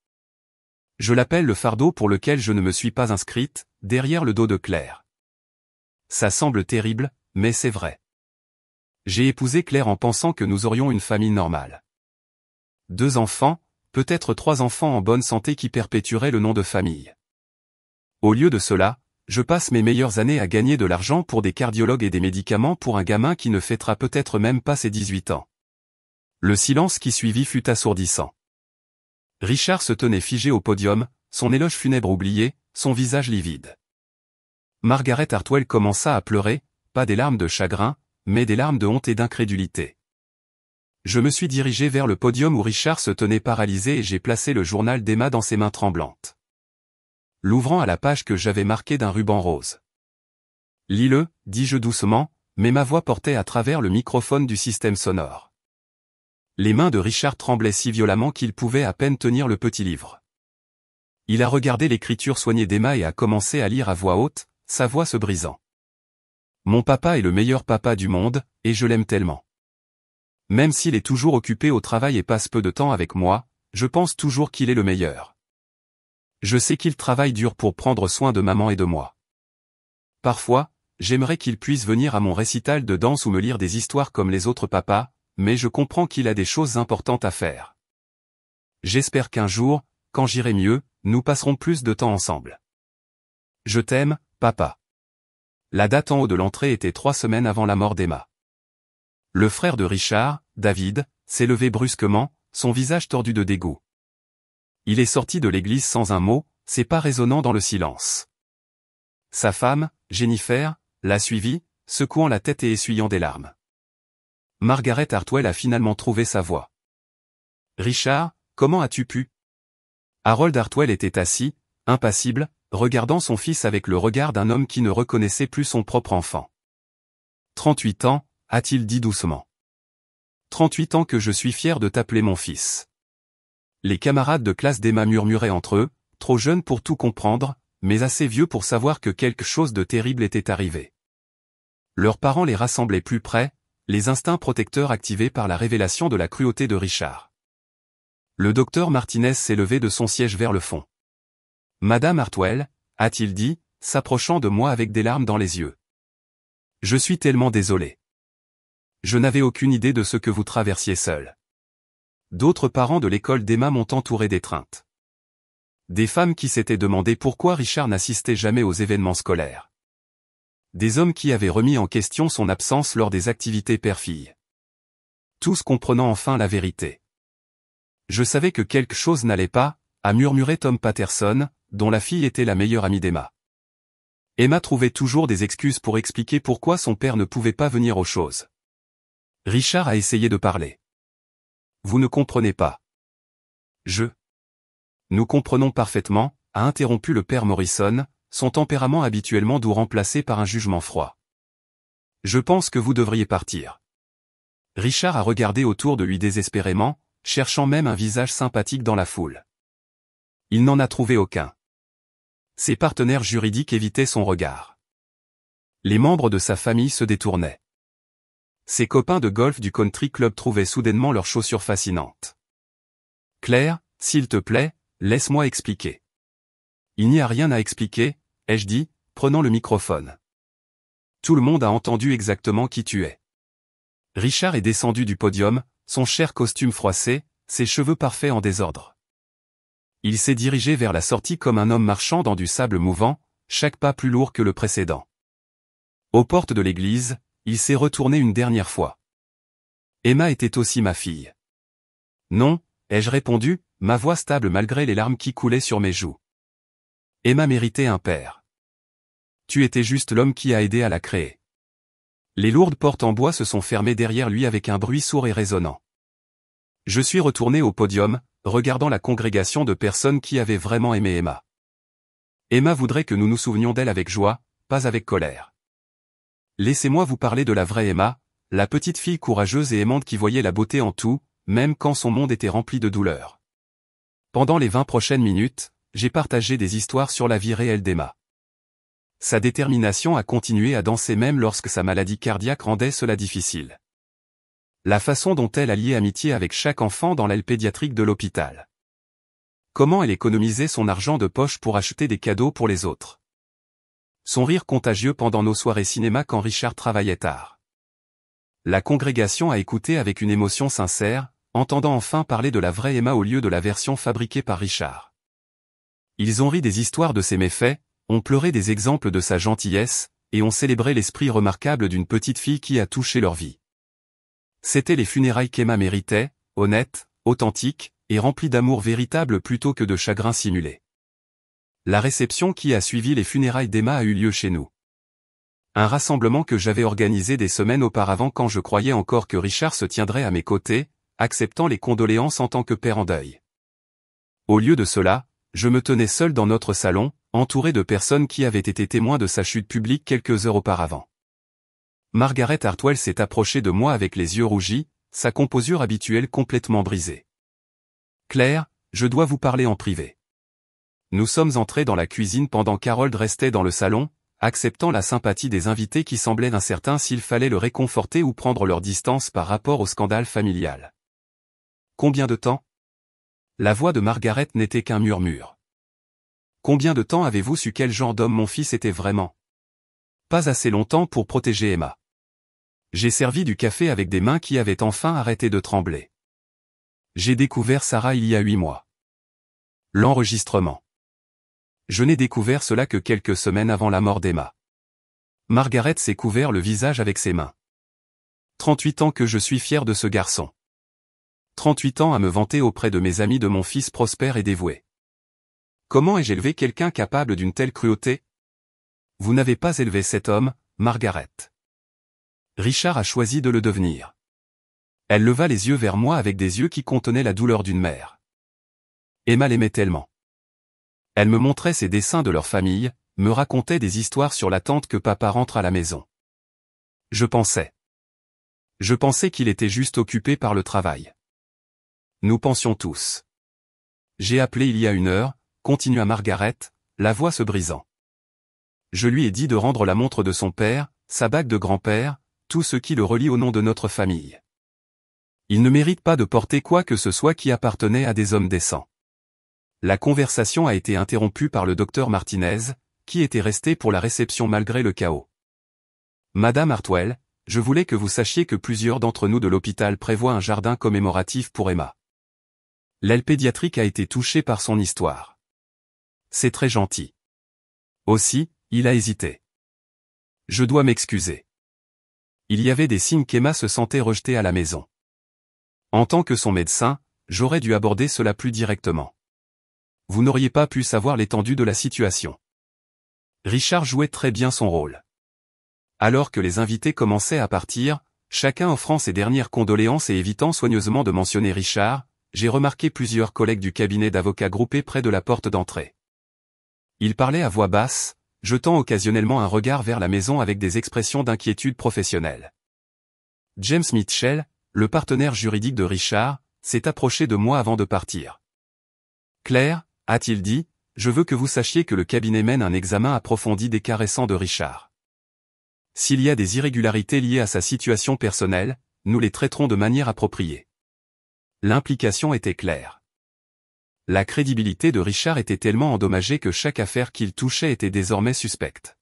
Je l'appelle le fardeau pour lequel je ne me suis pas inscrite, derrière le dos de Claire. Ça semble terrible, mais c'est vrai. J'ai épousé Claire en pensant que nous aurions une famille normale. 2 enfants, peut-être 3 enfants en bonne santé qui perpétueraient le nom de famille. Au lieu de cela, je passe mes meilleures années à gagner de l'argent pour des cardiologues et des médicaments pour un gamin qui ne fêtera peut-être même pas ses 18 ans. Le silence qui suivit fut assourdissant. Richard se tenait figé au podium, son éloge funèbre oublié, son visage livide. Margaret Hartwell commença à pleurer, pas des larmes de chagrin, mais des larmes de honte et d'incrédulité. Je me suis dirigé vers le podium où Richard se tenait paralysé et j'ai placé le journal d'Emma dans ses mains tremblantes. L'ouvrant à la page que j'avais marquée d'un ruban rose. Lis-le, dis-je doucement, mais ma voix portait à travers le microphone du système sonore. Les mains de Richard tremblaient si violemment qu'il pouvait à peine tenir le petit livre. Il a regardé l'écriture soignée d'Emma et a commencé à lire à voix haute, sa voix se brisant. Mon papa est le meilleur papa du monde, et je l'aime tellement. Même s'il est toujours occupé au travail et passe peu de temps avec moi, je pense toujours qu'il est le meilleur. Je sais qu'il travaille dur pour prendre soin de maman et de moi. Parfois, j'aimerais qu'il puisse venir à mon récital de danse ou me lire des histoires comme les autres papas, mais je comprends qu'il a des choses importantes à faire. J'espère qu'un jour, quand j'irai mieux, nous passerons plus de temps ensemble. Je t'aime, papa. La date en haut de l'entrée était 3 semaines avant la mort d'Emma. Le frère de Richard, David, s'est levé brusquement, son visage tordu de dégoût. Il est sorti de l'église sans un mot, ses pas résonnant dans le silence. Sa femme, Jennifer, l'a suivi, secouant la tête et essuyant des larmes. Margaret Hartwell a finalement trouvé sa voix. Richard, comment as-tu pu? Harold Hartwell était assis, impassible, regardant son fils avec le regard d'un homme qui ne reconnaissait plus son propre enfant. 38 ans, a-t-il dit doucement. 38 ans que je suis fier de t'appeler mon fils. Les camarades de classe d'Emma murmuraient entre eux, trop jeunes pour tout comprendre, mais assez vieux pour savoir que quelque chose de terrible était arrivé. Leurs parents les rassemblaient plus près, les instincts protecteurs activés par la révélation de la cruauté de Richard. Le docteur Martinez s'est levé de son siège vers le fond. Madame Hartwell, a-t-il dit, s'approchant de moi avec des larmes dans les yeux. Je suis tellement désolé. Je n'avais aucune idée de ce que vous traversiez seul. D'autres parents de l'école d'Emma m'ont entouré d'étreintes. Des femmes qui s'étaient demandé pourquoi Richard n'assistait jamais aux événements scolaires. Des hommes qui avaient remis en question son absence lors des activités père-fille. Tous comprenant enfin la vérité. Je savais que quelque chose n'allait pas, a murmuré Tom Patterson, dont la fille était la meilleure amie d'Emma. Emma trouvait toujours des excuses pour expliquer pourquoi son père ne pouvait pas venir aux choses. Richard a essayé de parler. Vous ne comprenez pas. Nous comprenons parfaitement, a interrompu le père Morrison, son tempérament habituellement doux remplacé par un jugement froid. Je pense que vous devriez partir. Richard a regardé autour de lui désespérément, cherchant même un visage sympathique dans la foule. Il n'en a trouvé aucun. Ses partenaires juridiques évitaient son regard. Les membres de sa famille se détournaient. Ses copains de golf du country club trouvaient soudainement leurs chaussures fascinantes. Claire, s'il te plaît, laisse-moi expliquer. Il n'y a rien à expliquer, ai-je dit, prenant le microphone. Tout le monde a entendu exactement qui tu es. Richard est descendu du podium, son cher costume froissé, ses cheveux parfaits en désordre. Il s'est dirigé vers la sortie comme un homme marchant dans du sable mouvant, chaque pas plus lourd que le précédent. Aux portes de l'église, il s'est retourné une dernière fois. Emma était aussi ma fille. Non, ai-je répondu, ma voix stable malgré les larmes qui coulaient sur mes joues. Emma méritait un père. Tu étais juste l'homme qui a aidé à la créer. Les lourdes portes en bois se sont fermées derrière lui avec un bruit sourd et résonnant. Je suis retourné au podium, regardant la congrégation de personnes qui avaient vraiment aimé Emma. Emma voudrait que nous nous souvenions d'elle avec joie, pas avec colère. Laissez-moi vous parler de la vraie Emma, la petite fille courageuse et aimante qui voyait la beauté en tout, même quand son monde était rempli de douleur. Pendant les 20 prochaines minutes, j'ai partagé des histoires sur la vie réelle d'Emma. Sa détermination à continuer à danser même lorsque sa maladie cardiaque rendait cela difficile. La façon dont elle a lié amitié avec chaque enfant dans l'aile pédiatrique de l'hôpital. Comment elle économisait son argent de poche pour acheter des cadeaux pour les autres. Son rire contagieux pendant nos soirées cinéma quand Richard travaillait tard. La congrégation a écouté avec une émotion sincère, entendant enfin parler de la vraie Emma au lieu de la version fabriquée par Richard. Ils ont ri des histoires de ses méfaits, ont pleuré des exemples de sa gentillesse, et ont célébré l'esprit remarquable d'une petite fille qui a touché leur vie. C'étaient les funérailles qu'Emma méritait, honnêtes, authentiques, et remplies d'amour véritable plutôt que de chagrin simulé. La réception qui a suivi les funérailles d'Emma a eu lieu chez nous. Un rassemblement que j'avais organisé des semaines auparavant quand je croyais encore que Richard se tiendrait à mes côtés, acceptant les condoléances en tant que père en deuil. Au lieu de cela, je me tenais seul dans notre salon, entouré de personnes qui avaient été témoins de sa chute publique quelques heures auparavant. Margaret Hartwell s'est approchée de moi avec les yeux rougis, sa composure habituelle complètement brisée. « Claire, je dois vous parler en privé. » Nous sommes entrés dans la cuisine pendant qu'Harold restait dans le salon, acceptant la sympathie des invités qui semblaient incertains s'il fallait le réconforter ou prendre leur distance par rapport au scandale familial. « Combien de temps ?» La voix de Margaret n'était qu'un murmure. « Combien de temps avez-vous su quel genre d'homme mon fils était vraiment ? » Pas assez longtemps pour protéger Emma. J'ai servi du café avec des mains qui avaient enfin arrêté de trembler. J'ai découvert Sarah il y a 8 mois. L'enregistrement. Je n'ai découvert cela que quelques semaines avant la mort d'Emma. Margaret s'est couvert le visage avec ses mains. 38 ans que je suis fier de ce garçon. 38 ans à me vanter auprès de mes amis de mon fils prospère et dévoué. Comment ai-je élevé quelqu'un capable d'une telle cruauté ? Vous n'avez pas élevé cet homme, Margaret. Richard a choisi de le devenir. Elle leva les yeux vers moi avec des yeux qui contenaient la douleur d'une mère. Emma l'aimait tellement. Elle me montrait ses dessins de leur famille, me racontait des histoires sur l'attente que papa rentre à la maison. Je pensais qu'il était juste occupé par le travail. Nous pensions tous. J'ai appelé il y a 1 heure, continua Margaret, la voix se brisant. Je lui ai dit de rendre la montre de son père, sa bague de grand-père, tout ce qui le relie au nom de notre famille. Il ne mérite pas de porter quoi que ce soit qui appartenait à des hommes décents. La conversation a été interrompue par le docteur Martinez, qui était resté pour la réception malgré le chaos. Madame Hartwell, je voulais que vous sachiez que plusieurs d'entre nous de l'hôpital prévoient un jardin commémoratif pour Emma. L'aile pédiatrique a été touchée par son histoire. C'est très gentil. Aussi, il a hésité. Je dois m'excuser. Il y avait des signes qu'Emma se sentait rejetée à la maison. En tant que son médecin, j'aurais dû aborder cela plus directement. Vous n'auriez pas pu savoir l'étendue de la situation. Richard jouait très bien son rôle. Alors que les invités commençaient à partir, chacun offrant ses dernières condoléances et évitant soigneusement de mentionner Richard, j'ai remarqué plusieurs collègues du cabinet d'avocats groupés près de la porte d'entrée. Ils parlaient à voix basse, jetant occasionnellement un regard vers la maison avec des expressions d'inquiétude professionnelle. James Mitchell, le partenaire juridique de Richard, s'est approché de moi avant de partir. « Claire, a-t-il dit, je veux que vous sachiez que le cabinet mène un examen approfondi des cas récents de Richard. S'il y a des irrégularités liées à sa situation personnelle, nous les traiterons de manière appropriée. L'implication était claire. La crédibilité de Richard était tellement endommagée que chaque affaire qu'il touchait était désormais suspecte.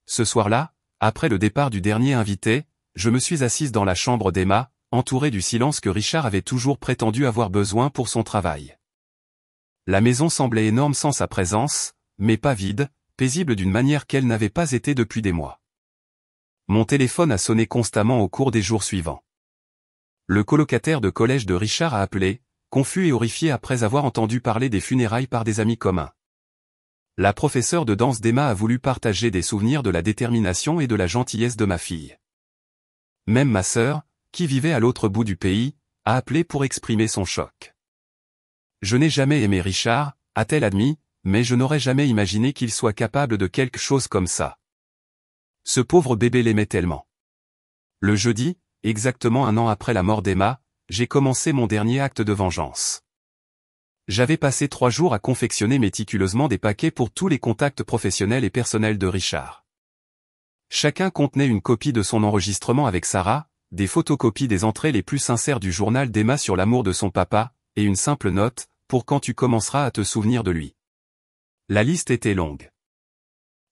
Ce soir-là, après le départ du dernier invité, je me suis assise dans la chambre d'Emma, entourée du silence que Richard avait toujours prétendu avoir besoin pour son travail. La maison semblait énorme sans sa présence, mais pas vide, paisible d'une manière qu'elle n'avait pas été depuis des mois. Mon téléphone a sonné constamment au cours des jours suivants. Le colocataire de collège de Richard a appelé, confus et horrifié après avoir entendu parler des funérailles par des amis communs. La professeure de danse d'Emma a voulu partager des souvenirs de la détermination et de la gentillesse de ma fille. Même ma sœur, qui vivait à l'autre bout du pays, a appelé pour exprimer son choc. Je n'ai jamais aimé Richard, a-t-elle admis, mais je n'aurais jamais imaginé qu'il soit capable de quelque chose comme ça. Ce pauvre bébé l'aimait tellement. Le jeudi, exactement 1 an après la mort d'Emma, j'ai commencé mon dernier acte de vengeance. J'avais passé 3 jours à confectionner méticuleusement des paquets pour tous les contacts professionnels et personnels de Richard. Chacun contenait une copie de son enregistrement avec Sarah, des photocopies des entrées les plus sincères du journal d'Emma sur l'amour de son papa, et une simple note, pour quand tu commenceras à te souvenir de lui. La liste était longue.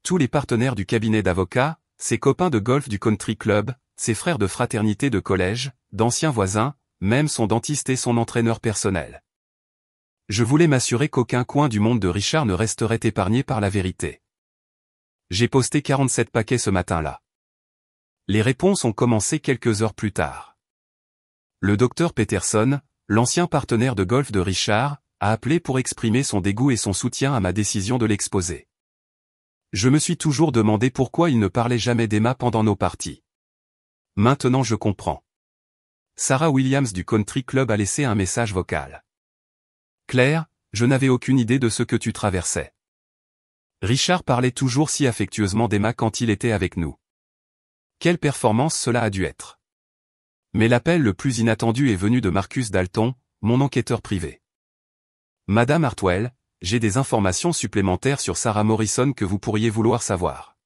Tous les partenaires du cabinet d'avocats, ses copains de golf du country club, ses frères de fraternité de collège, d'anciens voisins, même son dentiste et son entraîneur personnel. Je voulais m'assurer qu'aucun coin du monde de Richard ne resterait épargné par la vérité. J'ai posté 47 paquets ce matin-là. Les réponses ont commencé quelques heures plus tard. Le docteur Peterson, l'ancien partenaire de golf de Richard, a appelé pour exprimer son dégoût et son soutien à ma décision de l'exposer. Je me suis toujours demandé pourquoi il ne parlait jamais d'Emma pendant nos parties. Maintenant je comprends. Sarah Williams du Country Club a laissé un message vocal. Claire, je n'avais aucune idée de ce que tu traversais. Richard parlait toujours si affectueusement d'Emma quand il était avec nous. Quelle performance cela a dû être. Mais l'appel le plus inattendu est venu de Marcus Dalton, mon enquêteur privé. Madame Hartwell, j'ai des informations supplémentaires sur Sarah Morrison que vous pourriez vouloir savoir.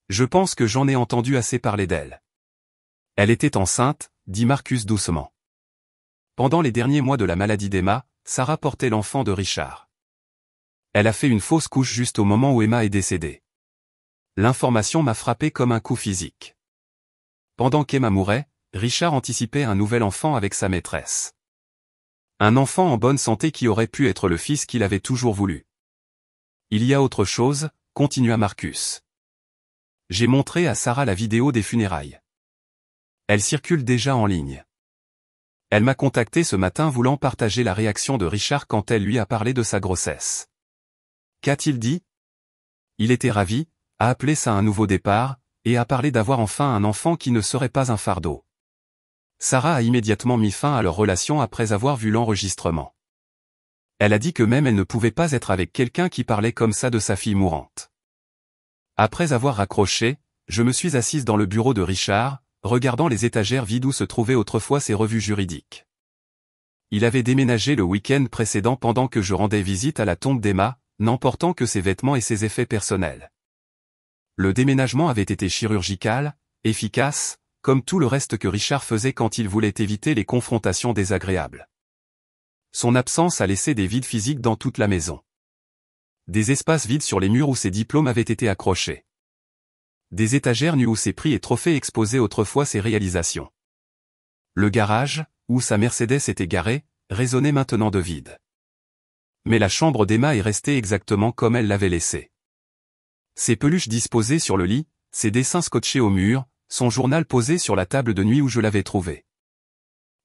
Je pense que j'en ai entendu assez parler d'elle. Elle était enceinte, dit Marcus doucement. Pendant les derniers mois de la maladie d'Emma, Sarah portait l'enfant de Richard. Elle a fait une fausse couche juste au moment où Emma est décédée. L'information m'a frappé comme un coup physique. Pendant qu'Emma mourait, Richard anticipait un nouvel enfant avec sa maîtresse. Un enfant en bonne santé qui aurait pu être le fils qu'il avait toujours voulu. Il y a autre chose, continua Marcus. J'ai montré à Sarah la vidéo des funérailles. Elle circule déjà en ligne. Elle m'a contacté ce matin voulant partager la réaction de Richard quand elle lui a parlé de sa grossesse. Qu'a-t-il dit? Il était ravi, a appelé ça un nouveau départ, et a parlé d'avoir enfin un enfant qui ne serait pas un fardeau. Sarah a immédiatement mis fin à leur relation après avoir vu l'enregistrement. Elle a dit que même elle ne pouvait pas être avec quelqu'un qui parlait comme ça de sa fille mourante. Après avoir raccroché, je me suis assise dans le bureau de Richard, regardant les étagères vides où se trouvaient autrefois ses revues juridiques. Il avait déménagé le week-end précédent pendant que je rendais visite à la tombe d'Emma, n'emportant que ses vêtements et ses effets personnels. Le déménagement avait été chirurgical, efficace, comme tout le reste que Richard faisait quand il voulait éviter les confrontations désagréables. Son absence a laissé des vides physiques dans toute la maison. Des espaces vides sur les murs où ses diplômes avaient été accrochés. Des étagères nues où ses prix et trophées exposaient autrefois ses réalisations. Le garage, où sa Mercedes était garée, résonnait maintenant de vide. Mais la chambre d'Emma est restée exactement comme elle l'avait laissée. Ses peluches disposées sur le lit, ses dessins scotchés au mur, son journal posé sur la table de nuit où je l'avais trouvé.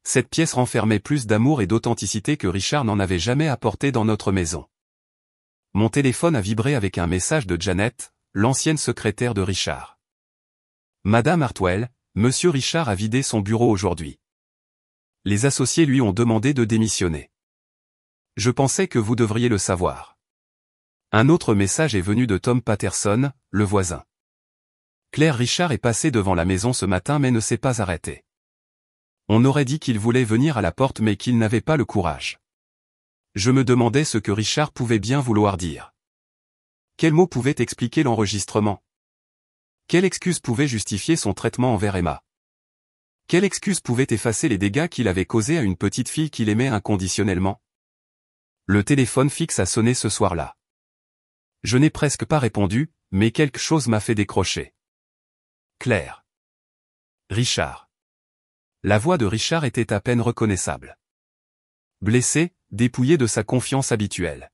Cette pièce renfermait plus d'amour et d'authenticité que Richard n'en avait jamais apporté dans notre maison. Mon téléphone a vibré avec un message de Janet, l'ancienne secrétaire de Richard. Madame Hartwell, Monsieur Richard a vidé son bureau aujourd'hui. Les associés lui ont demandé de démissionner. Je pensais que vous devriez le savoir. Un autre message est venu de Tom Patterson, le voisin. Claire Richard est passé devant la maison ce matin mais ne s'est pas arrêté. On aurait dit qu'il voulait venir à la porte mais qu'il n'avait pas le courage. Je me demandais ce que Richard pouvait bien vouloir dire. Quels mots pouvaient expliquer l'enregistrement? Quelle excuse pouvait justifier son traitement envers Emma? Quelle excuse pouvait effacer les dégâts qu'il avait causés à une petite fille qu'il aimait inconditionnellement? Le téléphone fixe a sonné ce soir-là. Je n'ai presque pas répondu, mais quelque chose m'a fait décrocher. Claire. Richard. La voix de Richard était à peine reconnaissable. Blessé, dépouillé de sa confiance habituelle.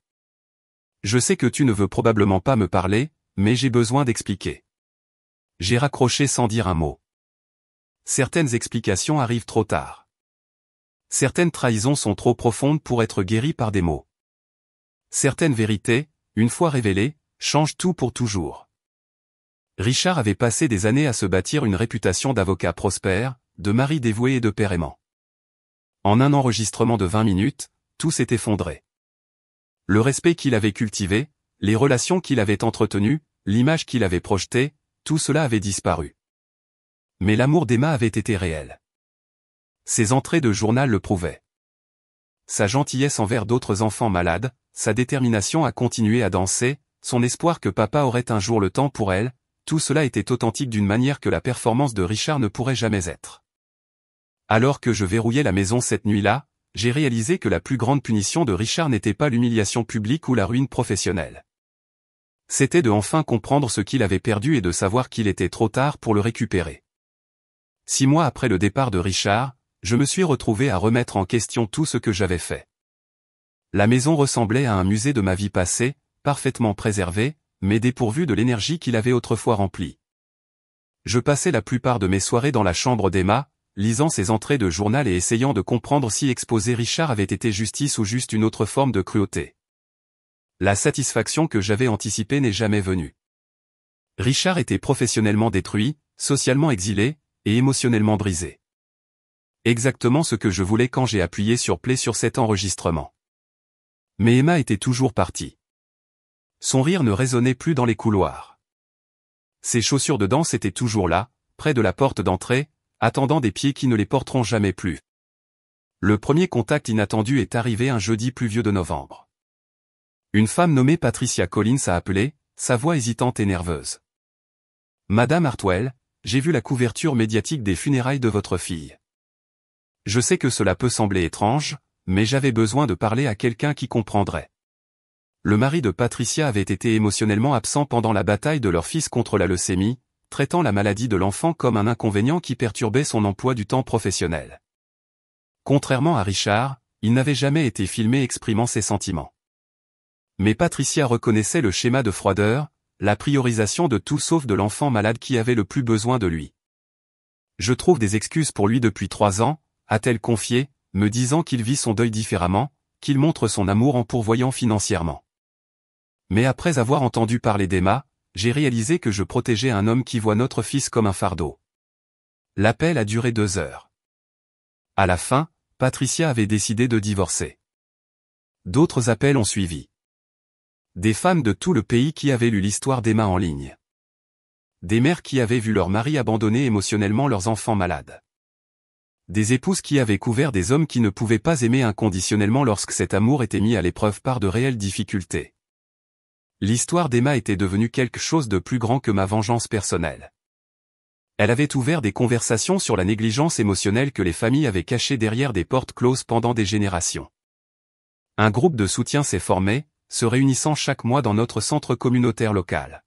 Je sais que tu ne veux probablement pas me parler, mais j'ai besoin d'expliquer. J'ai raccroché sans dire un mot. Certaines explications arrivent trop tard. Certaines trahisons sont trop profondes pour être guéries par des mots. Certaines vérités, une fois révélées, changent tout pour toujours. Richard avait passé des années à se bâtir une réputation d'avocat prospère, de mari dévoué et de père aimant. En un enregistrement de 20 minutes, tout s'est effondré. Le respect qu'il avait cultivé, les relations qu'il avait entretenues, l'image qu'il avait projetée, tout cela avait disparu. Mais l'amour d'Emma avait été réel. Ses entrées de journal le prouvaient. Sa gentillesse envers d'autres enfants malades, sa détermination à continuer à danser, son espoir que papa aurait un jour le temps pour elle, tout cela était authentique d'une manière que la performance de Richard ne pourrait jamais être. Alors que je verrouillais la maison cette nuit-là, j'ai réalisé que la plus grande punition de Richard n'était pas l'humiliation publique ou la ruine professionnelle. C'était de enfin comprendre ce qu'il avait perdu et de savoir qu'il était trop tard pour le récupérer. 6 mois après le départ de Richard, je me suis retrouvé à remettre en question tout ce que j'avais fait. La maison ressemblait à un musée de ma vie passée, parfaitement préservé, mais dépourvu de l'énergie qu'il avait autrefois remplie. Je passais la plupart de mes soirées dans la chambre d'Emma, lisant ses entrées de journal et essayant de comprendre si exposer Richard avait été justice ou juste une autre forme de cruauté. La satisfaction que j'avais anticipée n'est jamais venue. Richard était professionnellement détruit, socialement exilé, et émotionnellement brisé. Exactement ce que je voulais quand j'ai appuyé sur play sur cet enregistrement. Mais Emma était toujours partie. Son rire ne résonnait plus dans les couloirs. Ses chaussures de danse étaient toujours là, près de la porte d'entrée, attendant des pieds qui ne les porteront jamais plus. Le premier contact inattendu est arrivé un jeudi pluvieux de novembre. Une femme nommée Patricia Collins a appelé, sa voix hésitante et nerveuse. Madame Hartwell, j'ai vu la couverture médiatique des funérailles de votre fille. Je sais que cela peut sembler étrange, mais j'avais besoin de parler à quelqu'un qui comprendrait. Le mari de Patricia avait été émotionnellement absent pendant la bataille de leur fils contre la leucémie, traitant la maladie de l'enfant comme un inconvénient qui perturbait son emploi du temps professionnel. Contrairement à Richard, il n'avait jamais été filmé exprimant ses sentiments. Mais Patricia reconnaissait le schéma de froideur, la priorisation de tout sauf de l'enfant malade qui avait le plus besoin de lui. Je trouve des excuses pour lui depuis 3 ans, a-t-elle confié, me disant qu'il vit son deuil différemment, qu'il montre son amour en pourvoyant financièrement. Mais après avoir entendu parler d'Emma, j'ai réalisé que je protégeais un homme qui voit notre fils comme un fardeau. L'appel a duré 2 heures. À la fin, Patricia avait décidé de divorcer. D'autres appels ont suivi. Des femmes de tout le pays qui avaient lu l'histoire d'Emma en ligne. Des mères qui avaient vu leur mari abandonner émotionnellement leurs enfants malades. Des épouses qui avaient couvert des hommes qui ne pouvaient pas aimer inconditionnellement lorsque cet amour était mis à l'épreuve par de réelles difficultés. L'histoire d'Emma était devenue quelque chose de plus grand que ma vengeance personnelle. Elle avait ouvert des conversations sur la négligence émotionnelle que les familles avaient cachée derrière des portes closes pendant des générations. Un groupe de soutien s'est formé, se réunissant chaque mois dans notre centre communautaire local.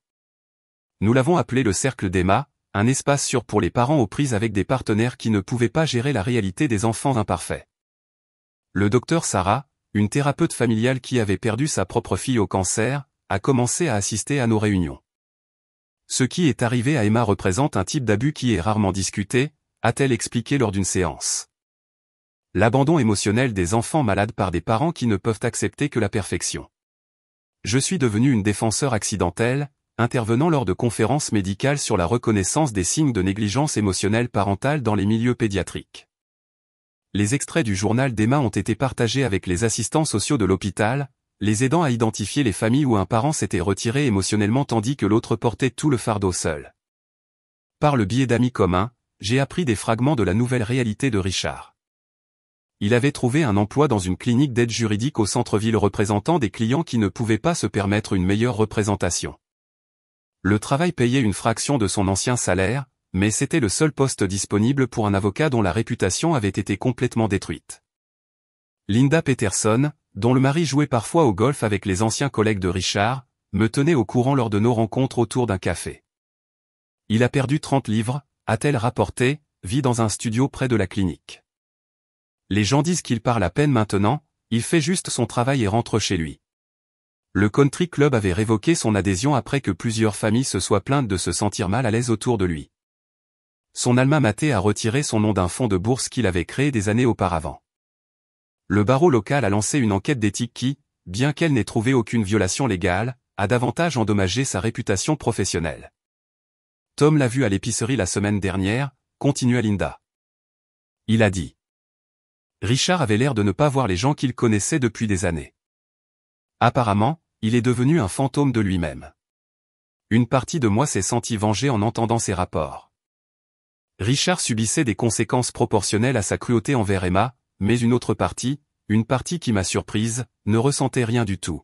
Nous l'avons appelé le Cercle d'Emma, un espace sûr pour les parents aux prises avec des partenaires qui ne pouvaient pas gérer la réalité des enfants imparfaits. Le docteur Sarah, une thérapeute familiale qui avait perdu sa propre fille au cancer, a commencé à assister à nos réunions. Ce qui est arrivé à Emma représente un type d'abus qui est rarement discuté, a-t-elle expliqué lors d'une séance. L'abandon émotionnel des enfants malades par des parents qui ne peuvent accepter que la perfection. Je suis devenu une défenseur accidentelle, intervenant lors de conférences médicales sur la reconnaissance des signes de négligence émotionnelle parentale dans les milieux pédiatriques. Les extraits du journal d'Emma ont été partagés avec les assistants sociaux de l'hôpital, les aidant à identifier les familles où un parent s'était retiré émotionnellement tandis que l'autre portait tout le fardeau seul. Par le biais d'amis communs, j'ai appris des fragments de la nouvelle réalité de Richard. il avait trouvé un emploi dans une clinique d'aide juridique au centre-ville représentant des clients qui ne pouvaient pas se permettre une meilleure représentation. Le travail payait une fraction de son ancien salaire, mais c'était le seul poste disponible pour un avocat dont la réputation avait été complètement détruite. Linda Peterson, dont le mari jouait parfois au golf avec les anciens collègues de Richard, me tenait au courant lors de nos rencontres autour d'un café. Il a perdu 30 livres, a-t-elle rapporté, vit dans un studio près de la clinique. Les gens disent qu'il parle à peine maintenant, il fait juste son travail et rentre chez lui. Le country club avait révoqué son adhésion après que plusieurs familles se soient plaintes de se sentir mal à l'aise autour de lui. Son alma mater a retiré son nom d'un fonds de bourse qu'il avait créé des années auparavant. Le barreau local a lancé une enquête d'éthique qui, bien qu'elle n'ait trouvé aucune violation légale, a davantage endommagé sa réputation professionnelle. Tom l'a vu à l'épicerie la semaine dernière, continua Linda. Il a dit. Richard avait l'air de ne pas voir les gens qu'il connaissait depuis des années. Apparemment, il est devenu un fantôme de lui-même. Une partie de moi s'est sentie vengée en entendant ces rapports. Richard subissait des conséquences proportionnelles à sa cruauté envers Emma, mais une autre partie, une partie qui m'a surprise, ne ressentait rien du tout.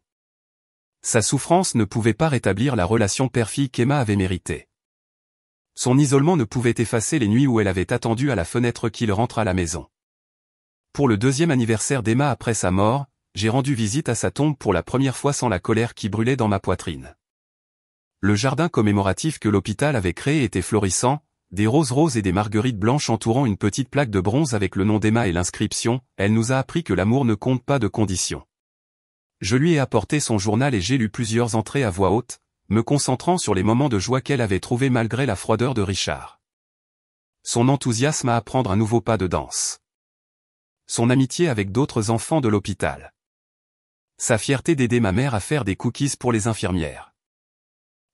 Sa souffrance ne pouvait pas rétablir la relation père-fille qu'Emma avait méritée. Son isolement ne pouvait effacer les nuits où elle avait attendu à la fenêtre qu'il rentre à la maison. Pour le 2e anniversaire d'Emma après sa mort, j'ai rendu visite à sa tombe pour la première fois sans la colère qui brûlait dans ma poitrine. Le jardin commémoratif que l'hôpital avait créé était florissant, des roses roses et des marguerites blanches entourant une petite plaque de bronze avec le nom d'Emma et l'inscription « Elle nous a appris que l'amour ne compte pas de conditions ». Je lui ai apporté son journal et j'ai lu plusieurs entrées à voix haute, me concentrant sur les moments de joie qu'elle avait trouvés malgré la froideur de Richard. Son enthousiasme à apprendre un nouveau pas de danse. Son amitié avec d'autres enfants de l'hôpital. Sa fierté d'aider ma mère à faire des cookies pour les infirmières.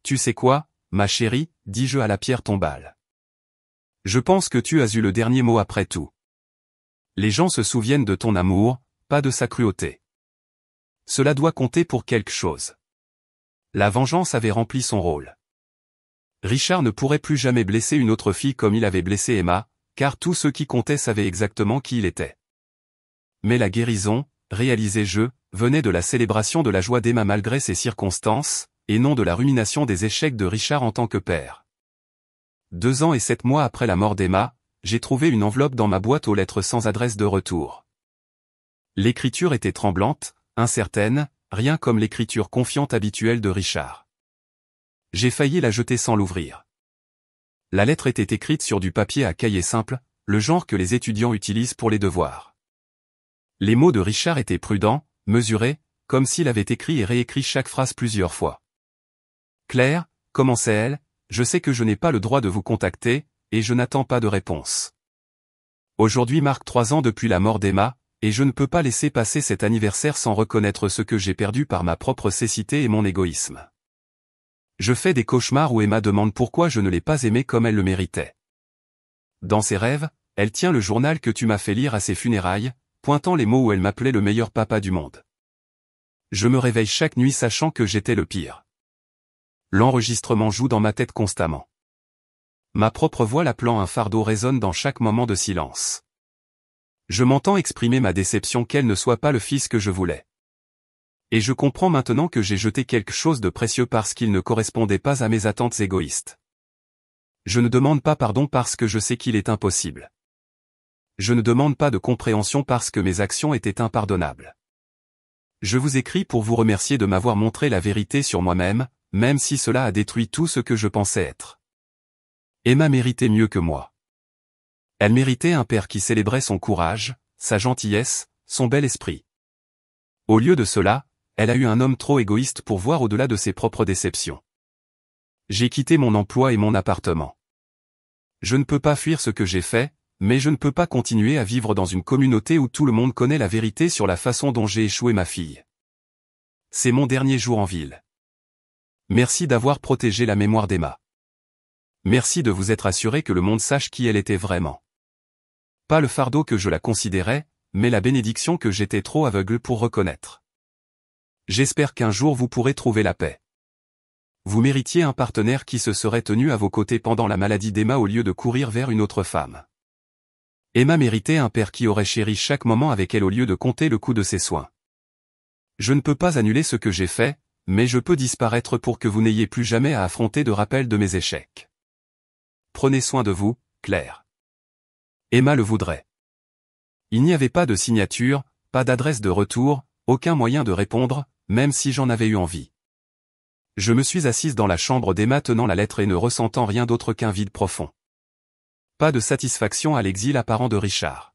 Tu sais quoi, ma chérie, dis-je à la pierre tombale. Je pense que tu as eu le dernier mot après tout. Les gens se souviennent de ton amour, pas de sa cruauté. Cela doit compter pour quelque chose. La vengeance avait rempli son rôle. Richard ne pourrait plus jamais blesser une autre fille comme il avait blessé Emma, car tous ceux qui comptaient savaient exactement qui il était. Mais la guérison, réalisais-je, venait de la célébration de la joie d'Emma malgré ses circonstances, et non de la rumination des échecs de Richard en tant que père. 2 ans et 7 mois après la mort d'Emma, j'ai trouvé une enveloppe dans ma boîte aux lettres sans adresse de retour. L'écriture était tremblante, incertaine, rien comme l'écriture confiante habituelle de Richard. J'ai failli la jeter sans l'ouvrir. La lettre était écrite sur du papier à cahier simple, le genre que les étudiants utilisent pour les devoirs. Les mots de Richard étaient prudents, mesurés, comme s'il avait écrit et réécrit chaque phrase plusieurs fois. Claire, commençait-elle, je sais que je n'ai pas le droit de vous contacter, et je n'attends pas de réponse. Aujourd'hui marque 3 ans depuis la mort d'Emma, et je ne peux pas laisser passer cet anniversaire sans reconnaître ce que j'ai perdu par ma propre cécité et mon égoïsme. Je fais des cauchemars où Emma demande pourquoi je ne l'ai pas aimée comme elle le méritait. Dans ses rêves, elle tient le journal que tu m'as fait lire à ses funérailles, pointant les mots où elle m'appelait le meilleur papa du monde. Je me réveille chaque nuit sachant que j'étais le pire. L'enregistrement joue dans ma tête constamment. Ma propre voix l'appelant un fardeau résonne dans chaque moment de silence. Je m'entends exprimer ma déception qu'elle ne soit pas le fils que je voulais. Et je comprends maintenant que j'ai jeté quelque chose de précieux parce qu'il ne correspondait pas à mes attentes égoïstes. Je ne demande pas pardon parce que je sais qu'il est impossible. Je ne demande pas de compréhension parce que mes actions étaient impardonnables. Je vous écris pour vous remercier de m'avoir montré la vérité sur moi-même, même si cela a détruit tout ce que je pensais être. Emma méritait mieux que moi. Elle méritait un père qui célébrait son courage, sa gentillesse, son bel esprit. Au lieu de cela, elle a eu un homme trop égoïste pour voir au-delà de ses propres déceptions. J'ai quitté mon emploi et mon appartement. Je ne peux pas fuir ce que j'ai fait, mais je ne peux pas continuer à vivre dans une communauté où tout le monde connaît la vérité sur la façon dont j'ai échoué ma fille. C'est mon dernier jour en ville. Merci d'avoir protégé la mémoire d'Emma. Merci de vous être assuré que le monde sache qui elle était vraiment. Pas le fardeau que je la considérais, mais la bénédiction que j'étais trop aveugle pour reconnaître. J'espère qu'un jour vous pourrez trouver la paix. Vous méritiez un partenaire qui se serait tenu à vos côtés pendant la maladie d'Emma au lieu de courir vers une autre femme. Emma méritait un père qui aurait chéri chaque moment avec elle au lieu de compter le coût de ses soins. Je ne peux pas annuler ce que j'ai fait, mais je peux disparaître pour que vous n'ayez plus jamais à affronter de rappel de mes échecs. Prenez soin de vous, Claire. Emma le voudrait. Il n'y avait pas de signature, pas d'adresse de retour, aucun moyen de répondre, même si j'en avais eu envie. Je me suis assise dans la chambre d'Emma tenant la lettre et ne ressentant rien d'autre qu'un vide profond. Pas de satisfaction à l'exil apparent de Richard.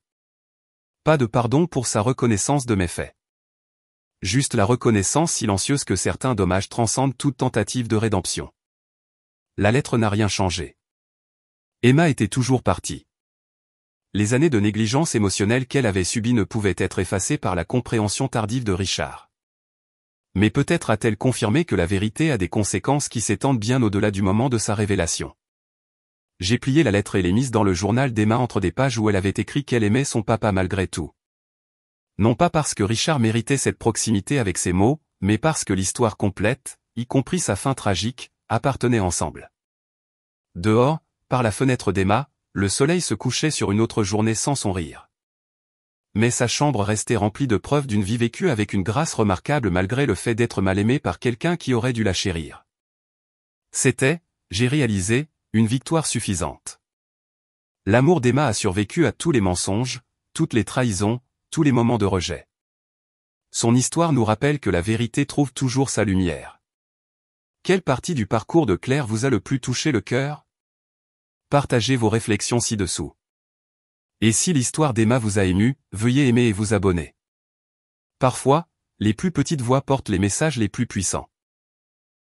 Pas de pardon pour sa reconnaissance de mes faits. Juste la reconnaissance silencieuse que certains dommages transcendent toute tentative de rédemption. La lettre n'a rien changé. Emma était toujours partie. Les années de négligence émotionnelle qu'elle avait subies ne pouvaient être effacées par la compréhension tardive de Richard. Mais peut-être a-t-elle confirmé que la vérité a des conséquences qui s'étendent bien au-delà du moment de sa révélation. J'ai plié la lettre et l'ai mise dans le journal d'Emma entre des pages où elle avait écrit qu'elle aimait son papa malgré tout. Non pas parce que Richard méritait cette proximité avec ses mots, mais parce que l'histoire complète, y compris sa fin tragique, appartenait ensemble. Dehors, par la fenêtre d'Emma, le soleil se couchait sur une autre journée sans son rire. Mais sa chambre restait remplie de preuves d'une vie vécue avec une grâce remarquable malgré le fait d'être mal aimée par quelqu'un qui aurait dû la chérir. C'était, j'ai réalisé, une victoire suffisante. L'amour d'Emma a survécu à tous les mensonges, toutes les trahisons, tous les moments de rejet. Son histoire nous rappelle que la vérité trouve toujours sa lumière. Quelle partie du parcours de Claire vous a le plus touché le cœur ? Partagez vos réflexions ci-dessous. Et si l'histoire d'Emma vous a ému, veuillez aimer et vous abonner. Parfois, les plus petites voix portent les messages les plus puissants.